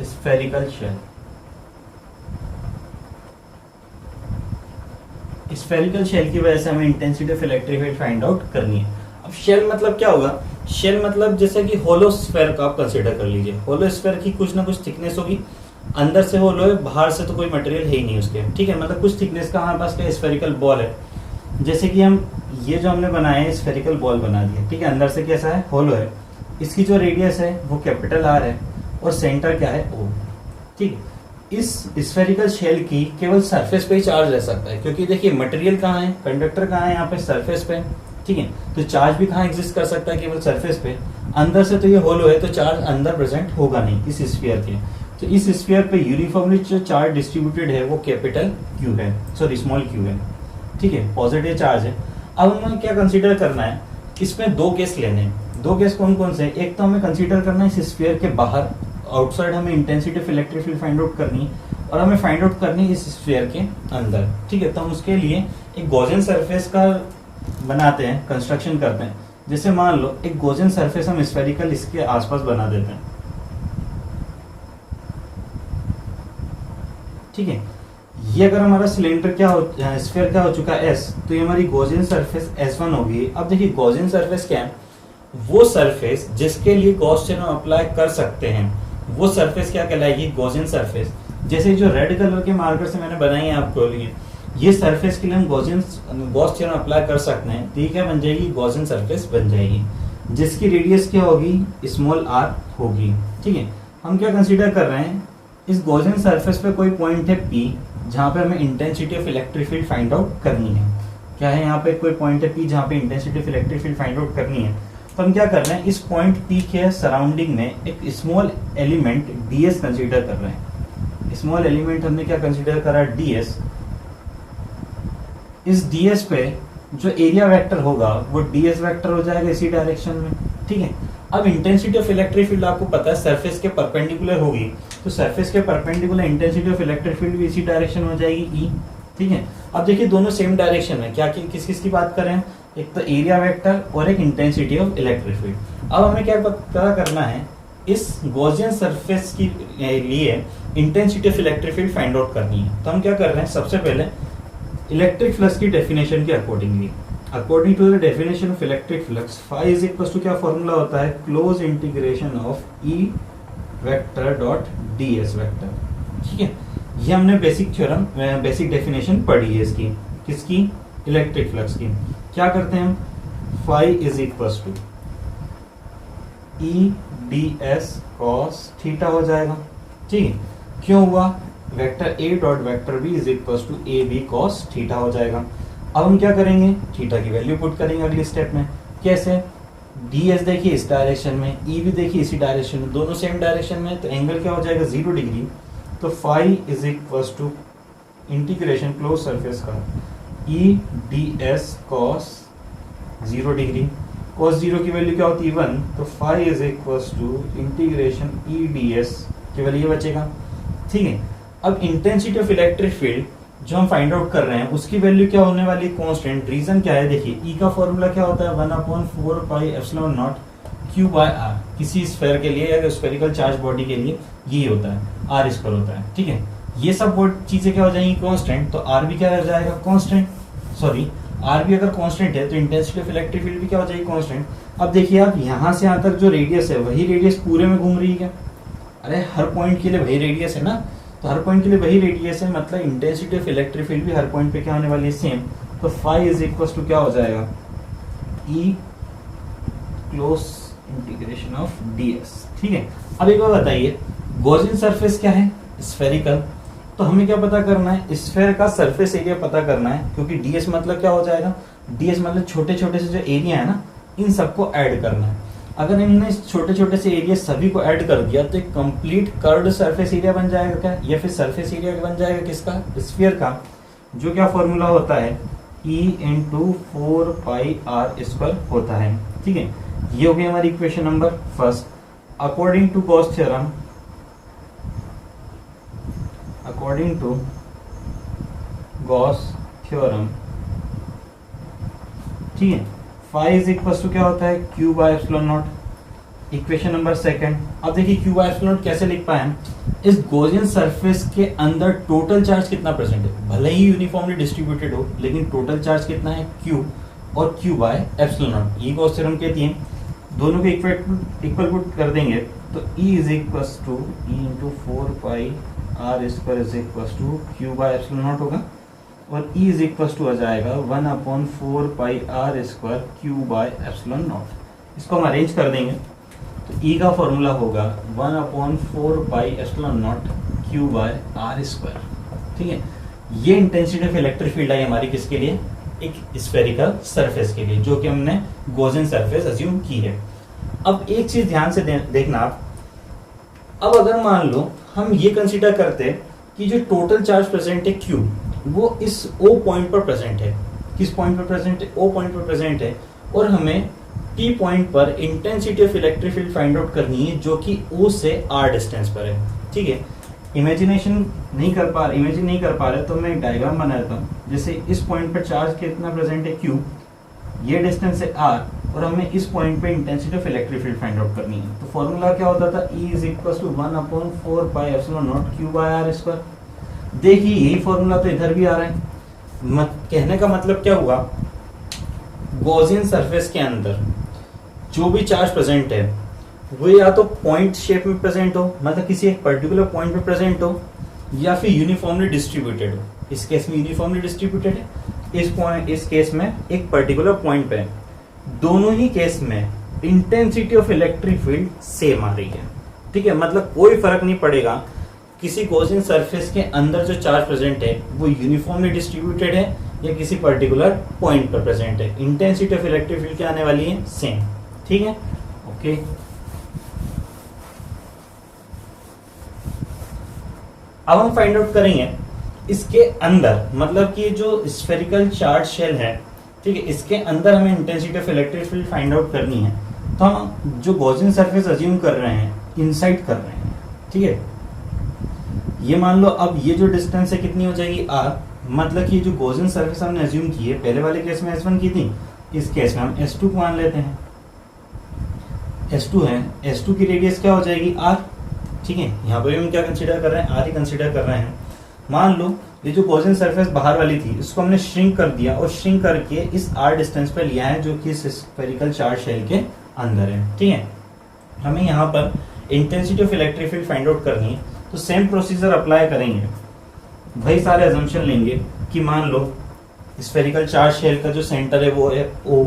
spherical shell. Spherical shell की वजह से हमें intensity of electric field find out करनी है। अब शेल मतलब क्या होगा, शेल मतलब जैसे कि होलो स्फेयर का आप कंसीडर कर लीजिए। होलो स्फेयर की कुछ ना कुछ थिकनेस होगी, अंदर से होलो है, बाहर से तो कोई मटेरियल है ही नहीं उसके, ठीक है। मतलब कुछ थिकनेस का हमारे पास क्या स्फेरिकल बॉल है, जैसे कि हम ये जो हमने बनाया है स्फेरिकल बॉल बना दिया, ठीक है। अंदर से कैसा है, होलो है, इसकी जो रेडियस है वो कैपिटल R है और सेंटर क्या है O, ठीक। इस स्फेरिकल शेल की केवल सरफेस पे ही चार्ज रह सकता है, क्योंकि देखिए मटेरियल कहाँ है, कंडक्टर कहाँ है, यहाँ पे सरफेस पे, ठीक है। तो चार्ज भी कहाँ एग्जिस्ट कर सकता है, केवल सरफेस पे। अंदर से तो ये होलो है, तो चार्ज अंदर प्रेजेंट होगा नहीं इस स्फीयर के। तो इस स्फीयर पे यूनिफॉर्मली जो चार्ज डिस्ट्रीब्यूटेड है वो कैपिटल Q है, सॉरी स्मॉल q है, ठीक है, पॉजिटिव चार्ज है। अब हमें क्या कंसीडर करना है, इसमें दो केस लेने हैं। दो केस कौन कौन से हैं, एक तो हमें कंसीडर करना है इस स्फीयर के बाहर, आउटसाइड हमें intensity of electric field find out करनी है, और हमें फाइंड आउट करनी है इस स्फीयर के अंदर, ठीक है। तो हम उसके लिए एक गॉसियन सरफेस का बनाते हैं, कंस्ट्रक्शन करते हैं। जैसे मान लो एक गॉसियन सरफेस हम स्फेरिकल इसके आसपास बना देते हैं, ठीक है। ये अगर हमारा सिलेंडर क्या हो, स्फीयर क्या हो चुका है S, तो ये हमारी गॉसियन सरफेस S1 होगी। अब देखिए गॉसियन सरफेस क्या है, वो सरफेस जिसके लिए गॉस थ्योरम अप्लाई कर सकते हैं, वो सरफेस क्या कहलाएगी, गॉसियन सरफेस। जैसे जो रेड कलर के मार्कर से मैंने बनाई है आपको लिए, ये सरफेस के लिए हम गॉस थ्योरम अप्लाई कर सकते हैं, तो ये क्या बन जाएगी, गॉसियन सरफेस बन जाएगी, जिसकी रेडियस क्या होगी, स्मॉल r होगी, ठीक है। हम क्या कंसीडर कर रहे हैं, इस गॉसियन सरफेस पे कोई पॉइंट है P, जहाँ पे हमें intensity of electric field find out करनी है। क्या है, यहाँ पे कोई पॉइंट है P जहाँ पे intensity of electric field find out करनी है। तो हम क्या कर रहे हैं, इस पॉइंट P के सराउंडिंग में एक स्मॉल एलिमेंट ds कंसीडर कर रहे हैं। स्मॉल एलिमेंट हमने क्या कंसीडर करा, ds। इस ds पे जो एरिया वेक्टर होगा वो ds वेक्टर हो जाएगा इसी डायरेक्शन में, ठीक है। अब इंटेंसिटी ऑफ इलेक्ट्रिक फील्ड आपको पता है सरफेस के परपेंडिकुलर होगी, तो सरफेस के perpendicular intensity of electric field भी इसी डायरेक्शन में हो जाएगी, E, ठीक है। अब देखिए दोनों सेम डायरेक्शन में, क्या किस किस की बात कर रहे हैं, एक तो एरिया वेक्टर और एक इंटेंसिटी ऑफ इलेक्ट्रिक फील्ड। अब हमें क्या पता करना है, इस गॉसियन सरफेस की लिए intensity of electric field find out करनी है। तो हम क्या कर रहे हैं, सबसे पहले इलेक्ट्रिक फ्लक्स की डेफिनेशन के accordingly, according to the definition of electric flux, phi is equal to क्या फॉर्मूला होता है, close integration of E vector dot ds vector, ठीक है। ये हमने बेसिक थ्योरम, बेसिक डेफिनेशन पढ़ी है इसकी, किसकी, इलेक्ट्रिक फ्लक्स की। क्या करते हैं हम, phi is equal to E ds cos theta हो जाएगा, ठीक है। क्यों हुआ, vector A dot vector B is equal to AB cos theta हो जाएगा। अब हम क्या करेंगे, थीटा की वैल्यू पुट करेंगे अगले स्टेप में। कैसे, ds देखिए इस डायरेक्शन में, E भी देखिए इसी डायरेक्शन में, दोनों सेम डायरेक्शन में, तो एंगल क्या हो जाएगा, 0 डिग्री। तो phi is equal to integration close surface का E ds cos 0 degree, cos 0 की वैल्यू क्या होती है 1, तो phi is equal to integration E ds केवल ये बचेगा, ठीक है। अब इंटेंसिटी ऑफ इलेक्ट्रिक फील्ड जो हम फाइंड आउट कर रहे हैं उसकी वैल्यू क्या होने वाली, कांस्टेंट। रीजन क्या है, देखिए ई का फॉर्मूला क्या होता है, 1/4 pi epsilon naught Q by R. किसी स्फेयर के लिए या स्फेरिकल चार्ज बॉडी के लिए ये होता है, आर स्क्वायर होता है, ठीक है। ये सब चीजें क्या हो जाएंगी, कांस्टेंट, तो आर भी क्या हो जाएगा, कांस्टेंट। सॉरी, आर भी अगर कांस्टेंट है तो इंटेंसिटी ऑफ इलेक्ट्रिक फील्ड भी क्या हो जाएगी, कांस्टेंट। अब देखिए आप यहाँ से यहाँ तक जो रेडियस है वही रेडियस पूरे में घूम रही है क्या, अरे हर पॉइंट के लिए वही रेडियस है ना, तो हर पॉइंट के लिए वही रेडियस है, मतलब इंटेंसिटी ऑफ इलेक्ट्रिक फील्ड भी हर पॉइंट पे क्या होने वाली है, सेम। तो फाई इज इक्वल टू क्या हो जाएगा, ई क्लोज इंटीग्रेशन ऑफ ds, ठीक है। अब एक बार बताइए, गॉसियन सरफेस क्या है, स्फेरिकल, तो हमें क्या पता करना है, स्फेयर का सरफेस एरिया पता करना है, क्योंकि ds मतलब क्या हो जाएगा, ds मतलब छोटे छोटे से जो एरिया है ना, इन सबको ऐड करना है। अगर हमने छोटे छोटे से एरिया सभी को ऐड कर दिया तो एक कंप्लीट कर्व्ड सरफेस एरिया बन जाएगा क्या, या फिर सरफेस एरिया बन जाएगा किसका, स्फीयर का, जो क्या फॉर्मूला होता है, E into 4 pi are square होता है, ठीक है। ये हो गई हमारी equation number first. According to Gauss theorem, according to Gauss theorem, ठीक है, फाई इज इक्वल टू क्या होता है, Q by epsilon naught. Equation number second, अब देखिए क्यू बाय एप्सिलॉन नॉट कैसे लिख पाए हम, इस गॉसियन सरफेस के अंदर टोटल चार्ज कितना प्रेजेंट है, भले ही यूनिफॉर्मली डिस्ट्रीब्यूटेड हो लेकिन टोटल चार्ज कितना है, क्यू, और क्यू बाय एप्सिलॉन नॉट। ये गॉस थ्योरम कहती है, दोनों के इक्वल पुट कर देंगे तो E is equal to E into 4 pi are square is equal to Q by epsilon naught होगा, और E इज इक्वल टू आ जाएगा 1/4 pi are square q by epsilon naught. इसको हम अरेंज कर देंगे तो E का फॉर्मूला होगा 1/4 pi epsilon naught Q by R square, ठीक है। ये इंटेंसिटी ऑफ इलेक्ट्रिक फील्ड है हमारी किसके लिए, एक स्फेरिकल सरफेस के लिए, जो कि हमने गॉसियन सरफेस अज्यूम की है। अब एक चीज ध्यान से देखना आप, अब अगर मान लो हम ये कंसीडर करते कि जो टोटल चार्ज प्रेजेंट है Q, वो इस O पॉइंट पर प्रेजेंट है, किस पॉइंट पर प्रेजेंट है, O पॉइंट पर प्रेजेंट है, और हमें P पॉइंट पर intensity of electric field find out करनी है जो कि O से R डिस्टेंस पर है, ठीक है। इमेजिन नहीं कर पा रहे तो मैं एक डायग्राम बना देता हूँ। जैसे इस पॉइंट पर चार्ज कितना प्रेजेंट है, Q, ये डिस्टेंस है R, और हमें इस पॉइंट पे intensity of electric field find out करनी है। तो फॉर्मूला क्या होता था, E is equal to 1/4 pi epsilon naught Q by R square. देखिए यही फॉर्मूला तो इधर भी आ रहा है, कहने का मतलब क्या हुआ, गॉसियन सरफेस के अंदर जो भी चार्ज प्रेजेंट है वो या तो पॉइंट शेप में प्रेजेंट हो, मतलब किसी एक पर्टिकुलर पॉइंट पे प्रेजेंट हो, या फिर यूनिफॉर्मली डिस्ट्रीब्यूटेड हो। इस केस में यूनिफॉर्मली डिस्ट्रीब्यूटेड है, इस केस में एक पर्टिकुलर पॉइंट पे। दोनों ही केस में intensity of electric field same आ रही है, ठीक है। मतलब कोई फर्क नहीं पड़ेगा किसी गॉसियन सरफेस के अंदर जो चार्ज प्रेजेंट है वो यूनिफॉर्मली डिस्ट्रीब्यूटेड है या किसी पर्टिकुलर पॉइंट पर प्रेजेंट है, इंटेंसिटी ऑफ इलेक्ट्रिक फील्ड क्या आने वाली है, सेम, ठीक है, ओके। अब हम फाइंड आउट करेंगे इसके अंदर, मतलब कि जो स्फेरिकल चार्ज शेल है, ठीक है, इसके अंदर हमें intensity of electric field find out करनी है। तो हम जो गॉसियन सरफेस अज्यूम कर रहे हैं, इनसाइड कर रहे हैं, ठीक है। ये मान लो अब ये जो डिस्टेंस है कितनी हो जाएगी, R, मतलब कि जो गॉसियन सरफेस हमने अज्यूम की है, पहले वाले केस में S1 की थी, इस केस में हम S2 को मान लेते हैं। S2 है, S2 की रेडियस क्या हो जाएगी, R, ठीक है। यहाँ पर भी हम क्या कंसीडर कर रहे हैं, R ही कंसीडर कर रहे हैं। मान लो ये जो गॉसियन सरफेस बाहर वाली थी इसको हमने श्रिंक कर दिया और श्रिंक करके इस R डिस्टेंस पे लिया है जो कि स्फेरिकल चार्ज शेल के अंदर है, ठीक है। हमें यहाँ पर intensity of electric field find out करनी है, तो सेम प्रोसीजर अप्लाई करेंगे, वही सारे अजम्पशन लेंगे कि मान लो स्फेरिकल चार्ज शेल का जो सेंटर है वो है O,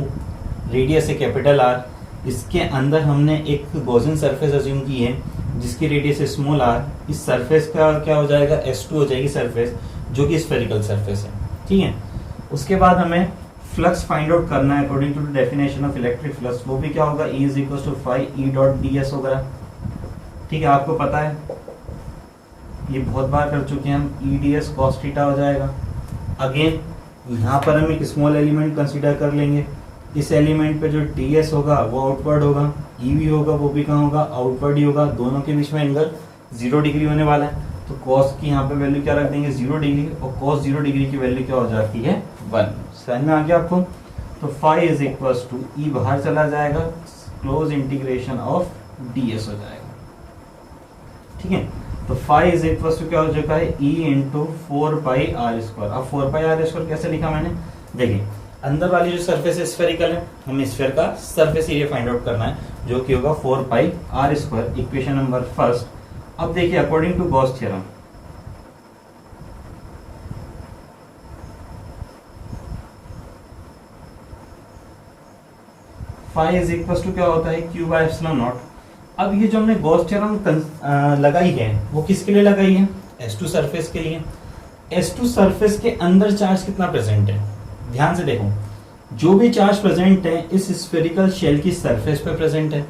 रेडियस है कैपिटल R, इसके अंदर हमने एक गॉसियन सरफेस अज्यूम की है जिसकी रेडियस है स्मॉल r, इस सरफेस का क्या हो जाएगा, S2 हो जाएगी सरफेस, जो कि स्फेरिकल सरफेस है, ठीक है। उसके बाद हमें फ्लक्स फाइंड आउट करना है according to the definition of electric flux, वो भी क्या होगा, E is equal to phi E dot ds होगा, ठीक है। आपको पता है ये बहुत बार कर चुके हैं हम, E ds cos थीटा हो जाएगा। अगेन यहाँ पर हम एक स्मॉल एलिमेंट कंसीडर कर लेंगे, इस एलिमेंट पे जो ds होगा वो आउटवर्ड होगा, E भी होगा वो भी कहाँ होगा, आउटवर्ड ही होगा, दोनों के बीच में एंगल 0 डिग्री होने वाला है। तो कॉस की यहाँ पे वैल्यू क्या रख देंगे 0 डिग्री, और कॉस 0 डिग्री की वैल्यू क्या हो जाती है 1। समझ में आ गया आपको? तो फाई इज इक्वल टू ई बाहर चला जाएगा, क्लोज इंटीग्रेशन ऑफ ds हो जाएगा। ठीक है, तो फाई इज इक्वल टू क्या हो चुका है e इंटू 4πr²। अब 4πr² कैसे लिखा मैंने? देखिए अंदर वाली जो सरफेस है स्फेरिकल है, हमें स्फेयर का सरफेस एरिया फाइंड आउट करना है जो कि होगा 4πr², इक्वेशन नंबर फर्स्ट। अब देखिए according to Gauss theorem phi is equal to क्या होता है q बाय एप्सिलॉन नॉट। अब ये जो हमने गॉस थ्योरम लगाई है वो किसके लिए लगाई है? S2 सरफेस के लिए। S2 सरफेस के अंदर चार्ज कितना प्रेजेंट है? ध्यान से देखो, जो भी चार्ज प्रेजेंट है इस स्फेरिकल शेल की सरफेस पे प्रेजेंट है।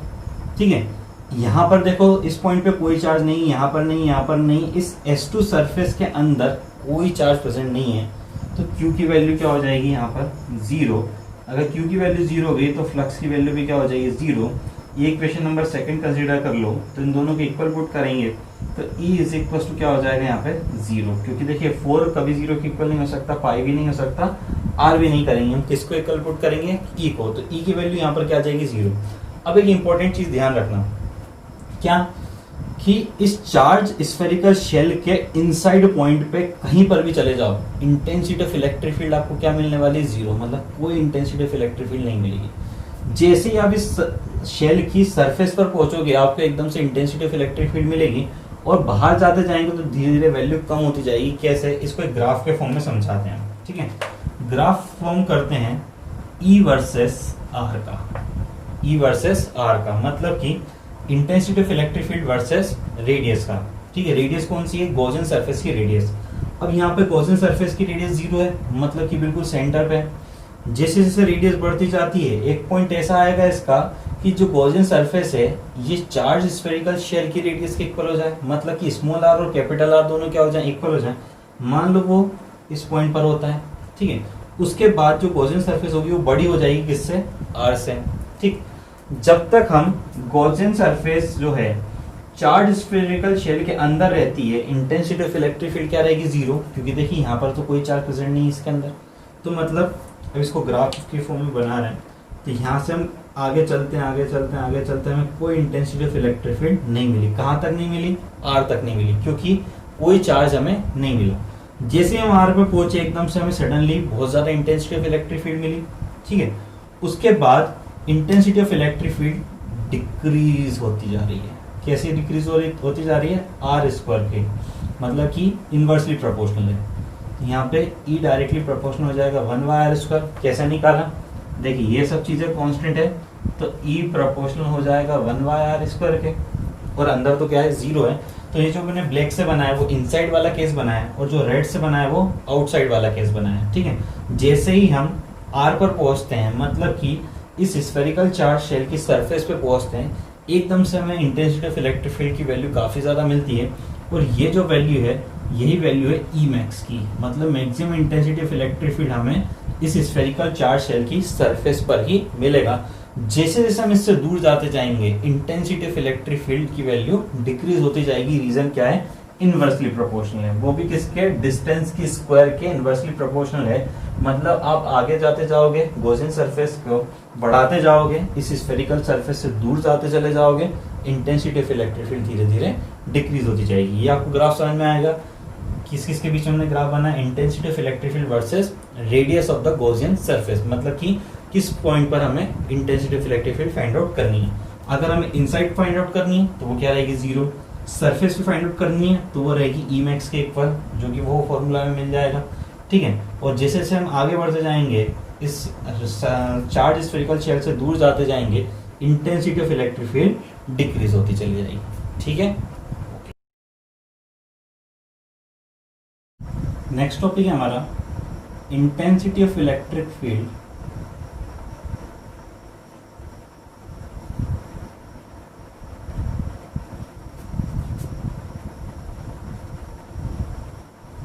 ठीक है, यहाँ पर देखो इस पॉइंट पे कोई चार्ज नहीं, यहाँ पर नहीं, यहाँ पर नहीं, इस S2 सरफेस के अंदर कोई चार्ज प्रेजेंट नहीं है। तो Q की वैल्यू क्या हो जाएगी यहाँ पर 0। अगर Q की वैल्यू 0 हो गई तो फ्लक्स की वैल्यू भी क्या हो जाएगी 0। ये इक्वेशन नंबर सेकंड कंसीडर कर लो, तो इन दोनों के इक्वल पुट करेंगे तो E इज इक्वल टू क्या हो जाएगा यहाँ पे 0, क्योंकि देखिए 4 कभी 0 के इक्वल नहीं हो सकता, पाई भी नहीं हो सकता, R भी नहीं करेंगे। हम किसको इक्वल पुट करेंगे? E को, तो E की वैल्यू यहाँ पर क्या आ जाएगी 0। अब एक इंपॉर्टेंट चीज ध्यान रखना, क्या कि इस चार्ज स्फेरिकल शेल के इनसाइड पॉइंट पे कहीं पर भी चले जाओ, इंटेंसिटी ऑफ इलेक्ट्रिक फील्ड आपको क्या मिलने वाली है 0, मतलब कोई इंटेंसिटी ऑफ इलेक्ट्रिक फील्ड नहीं मिलेगी। जैसे ही आप इस शेल की सरफेस पर पहुंचोगे आपको एकदम से इंटेंसिटी ऑफ इलेक्ट्रिक फील्ड मिलेगी, और बाहर जाते जाएंगे तो धीरे धीरे वैल्यू कम होती जाएगी। कैसे? इसको एक ग्राफ के फॉर्म में समझाते हैं। ठीक है, ग्राफ फॉर्म करते हैं E वर्सेस R का। E वर्सेस R का मतलब कि intensity of electric field versus radius का। ठीक है, रेडियस कौन सी है? गॉसियन सरफेस की रेडियस। अब यहाँ पे गॉसियन सरफेस की रेडियस 0 है, मतलब कि बिल्कुल सेंटर पे है। जैसे जैसे रेडियस बढ़ती जाती है एक पॉइंट ऐसा आएगा इसका कि जो गॉसियन सरफेस है ये चार्ज स्फेरिकल शेल की रेडियस के इक्वल हो जाए, मतलब कि स्मॉल r और कैपिटल R दोनों क्या हो जाए? इक्वल हो जाए। मान लो वो इस पॉइंट पर होता है। ठीक है, उसके बाद जो गॉसियन सरफेस होगी वो बड़ी हो जाएगी किससे? R से। ठीक, जब तक हम गॉसियन सरफेस जो है चार्ज स्फेरिकल शेल के अंदर रहती है, इंटेंसिटी ऑफ इलेक्ट्रिक फील्ड क्या रहेगी 0, क्योंकि देखिए यहाँ पर तो कोई चार्ज प्रेजेंट नहीं है इसके अंदर। तो मतलब अब इसको ग्राफ के फॉर्म में बना रहे हैं, तो यहाँ से हम आगे चलते हैं, आगे चलते हैं, आगे चलते हैं, हमें कोई इंटेंसिटी ऑफ इलेक्ट्रिक फील्ड नहीं मिली। कहाँ तक नहीं मिली? R तक नहीं मिली, क्योंकि कोई चार्ज हमें नहीं मिला। जैसे हम R पे पहुंचे एकदम से हमें सडनली बहुत ज्यादा इंटेंसिटी ऑफ इलेक्ट्रिक फील्ड मिली। ठीक है, उसके बाद intensity of electric field decrease होती जा रही है। कैसे डिक्रीज होती जा रही है? R² के, मतलब कि इनवर्सली प्रोपोर्शनल है। यहाँ पे E डायरेक्टली प्रोपोर्शनल हो जाएगा 1/r²। कैसे निकाला? देखिए ये सब चीजें कांस्टेंट है, तो E प्रोपोर्शनल हो जाएगा 1/r² के, और अंदर तो क्या है 0 है। तो ये जो मैंने ब्लैक से बनाया वो इनसाइड वाला केस बनाया है, और जो रेड से बनाया वो आउटसाइड वाला केस बनाया है। ठीक है, जैसे ही हम R पर पहुंचते हैं, मतलब कि इस स्फेरिकल चार्ज शेल की सरफेस पे पहुंचते हैं, एकदम से हमें इंटेंसिटी ऑफ इलेक्ट्रिक फील्ड की वैल्यू काफी ज्यादा मिलती है, और ये जो वैल्यू है यही वैल्यू है E मैक्स की, मतलब maximum intensity of electric field हमें इस स्फेरिकल चार्ज शेल की सरफेस पर ही मिलेगा। जैसे जैसे हम इससे दूर जाते जाएंगे इंटेंसिटी ऑफ इलेक्ट्रिक फील्ड की वैल्यू डिक्रीज होती जाएगी। रीजन क्या है? इनवर्सली प्रोपोर्शनल है, वो भी किसके? डिस्टेंस की स्क्वायर के इनवर्सली प्रोपोर्शनल है। मतलब आप आगे जाते जाओगे, गॉसियन सरफेस को बढ़ाते जाओगे, इस स्फेरिकल सरफेस से दूर जाते चले जाओगे, इंटेंसिटी ऑफ इलेक्ट्रिक फील्ड धीरे धीरे डिक्रीज होती जाएगी। ये आपको ग्राफ समझ में आएगा। किस किस के बीच में हमने ग्राफ बना? Intensity of electric field versus radius of the Gaussian surface, मतलब कि किस पॉइंट पर हमें intensity of electric field find out करनी है। अगर हमें इनसाइड फाइंड आउट करनी है तो वो क्या रहेगी 0, सरफेस पे फाइंड आउट करनी है तो वो रहेगी E मैक्स के इक्वल, जो कि वो फॉर्मूला में मिल जाएगा। ठीक है, और जैसे जैसे हम आगे बढ़ते जाएंगे इस चार्ज स्फेरिकल शेल से दूर जाते जाएंगे, intensity of electric field decrease होती चली जाएगी। ठीक है, नेक्स्ट टॉपिक है हमारा intensity of electric field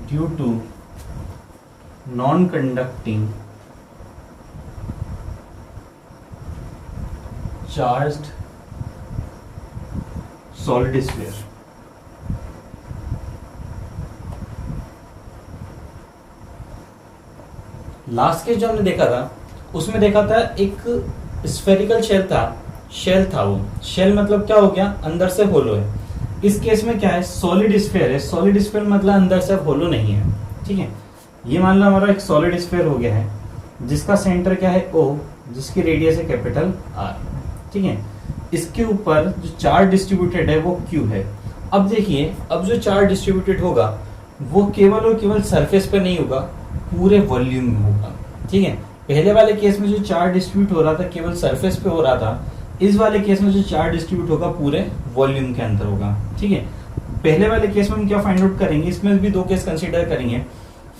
due to non conducting charged solid sphere. Last case जो हमने देखा था उसमें देखा था एक स्फेरिकल शेल था वो शेल मतलब क्या हो गया, अंदर से होलो है। इस केस में क्या है, सॉलिड स्फेयर है। सॉलिड स्फेयर मतलब अंदर से होलो नहीं है, ठीक है। ये मान लो हमारा एक सॉलिड स्फेयर हो गया है जिसका सेंटर क्या है O, जिसकी रेडियस है कैपिटल R, ठीक है। इसके ऊपर जो चार्ज डिस्ट्रीब्यूटेड है वो Q है। अब देखिए, अब जो चार्ज डिस्ट्रीब्यूटेड होगा वो केवल और केवल सरफेस पे नहीं होगा, पूरे वॉल्यूम में होगा, ठीक है। पहले वाले केस में जो चार्ज डिस्ट्रीब्यूट हो रहा था केवल सरफेस पे हो रहा था, इस वाले केस में जो चार्ज डिस्ट्रीब्यूट होगा पूरे वॉल्यूम के अंदर होगा, ठीक है। पहले वाले केस में हम क्या फाइंड आउट करेंगे, इसमें भी दो केस कंसीडर करेंगे।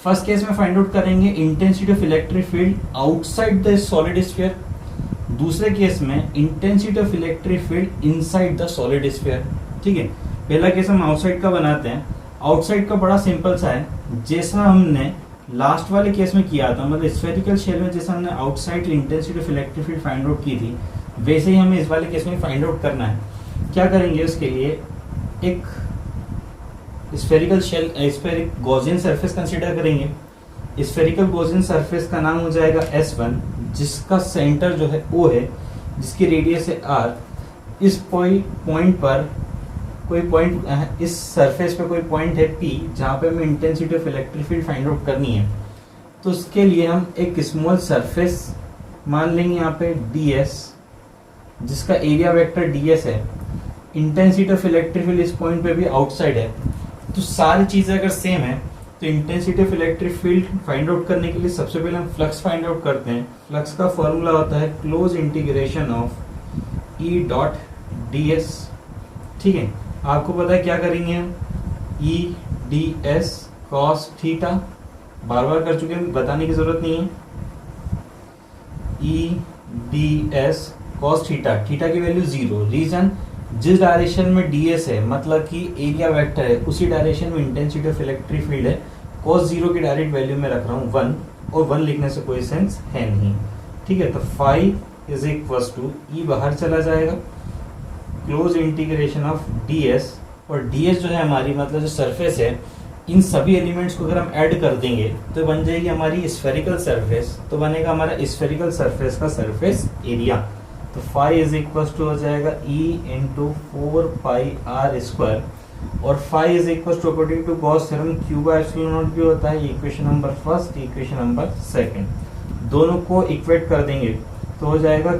फर्स्ट केस में फाइंड आउट करेंगे intensity of electric field outside the solid sphere, दूसरे केस में intensity of electric field inside the solid sphere, ठीक है। पहला केस हम आउटसाइड का बनाते हैं। आउटसाइड का बड़ा सिंपल सा है, जैसा हमने लास्ट वाले केस में किया था, मतलब स्फेरिकल शेल में जैसा हमने outside intensity of electric field find out की थी, वैसे ही हमें इस वाले केस में फाइंड आउट करना है। क्या करेंगे उसके लिए, एक spherical shell spheric Gaussian surface consider करेंगे। स्फेरिकल गॉसियन सरफेस का नाम हो जाएगा S1, जिसका सेंटर जो है O है, जिसकी रेडियस है R। इस पॉइंट पर कोई पॉइंट, इस सरफेस पे कोई पॉइंट है P, जहाँ पे हमें intensity of electric field find out करनी है। तो उसके लिए हम एक स्मॉल सरफेस मान लेंगे यहाँ पे ds, जिसका एरिया वेक्टर ds है। इंटेंसिटी ऑफ इलेक्ट्रिक फील्ड इस पॉइंट पे भी आउटसाइड है। तो सारी चीजें अगर सेम है तो intensity of electric field find out करने के लिए सबसे पहले हम फ्लक्स फाइंड आउट करते हैं। फ्लक्स का फॉर्मूला होता है close integration of E dot ds, ठीक है। आपको पता है क्या करेंगे हम, E ds cos थीटा, बार बार कर चुके हैं, बताने की जरूरत नहीं है। E ds cos theta, theta की वैल्यू 0, रीजन जिस डायरेक्शन में ds है मतलब कि एरिया वेक्टर है, उसी डायरेक्शन में इंटेंसिटी ऑफ इलेक्ट्रिक फील्ड है। cos 0 की डायरेक्ट वैल्यू में रख रहा हूँ 1, और 1 लिखने से कोई सेंस है नहीं, ठीक है। तो phi is equal to E बाहर चला जाएगा, क्लोज इंटीग्रेशन ऑफ ds, और ds जो है हमारी मतलब जो सरफेस है, इन सभी एलिमेंट्स को अगर हम ऐड कर देंगे तो बन जाएगी हमारी स्फेरिकल सरफेस। तो बनेगा हमारा स्फेरिकल सरफेस का सरफेस एरिया। तो फाई इज इक्वल टू हो जाएगा E into 4 pi R square, और phi is equal to according to Gauss theorem Q by epsilon naught भी होता है। Equation number first, equation number second, दोनों को इक्वेट कर देंगे तो हो जाएगा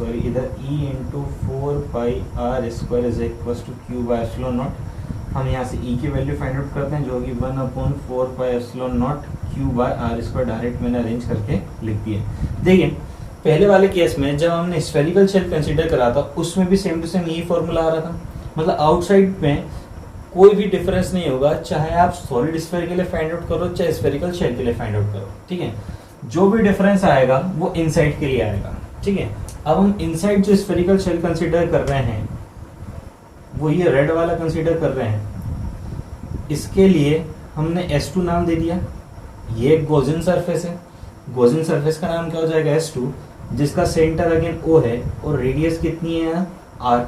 इधर E into 4 pi R square is equal to Q by epsilon naught. हम यहाँ से E की वैल्यू फाइंड आउट करते हैं जो कि 1/4 pi epsilon naught Q by R square, direct मैंने अरेंज करके लिख दिया। देखिए पहले वाले केस में जब हमने स्फेरिकल शेल कंसीडर करा था उसमें भी सेम टू सेम यही फॉर्मूला आ रहा था, मतलब आउटसाइड में कोई भी डिफरेंस नहीं होगा, चाहे आप सॉलिड स्फेयर के लिए फाइंड आउट करो चाहे स्फेरिकल शेल के लिए फाइंड आउट करो, ठीक है। जो भी डिफरेंस आएगा वो इनसाइड के लिए आएगा, ठीक है। अब हम इनसाइड जो स्फेरिकल शेल कंसीडर कर रहे हैं वो ये रेड वाला कंसीडर कर रहे हैं। इसके लिए हमने S2 नाम दे दिया। ये एक गॉसियन सरफेस है, गॉसियन सरफेस का नाम क्या हो जाएगा S2, जिसका सेंटर अगेन O है, और रेडियस कितनी है R,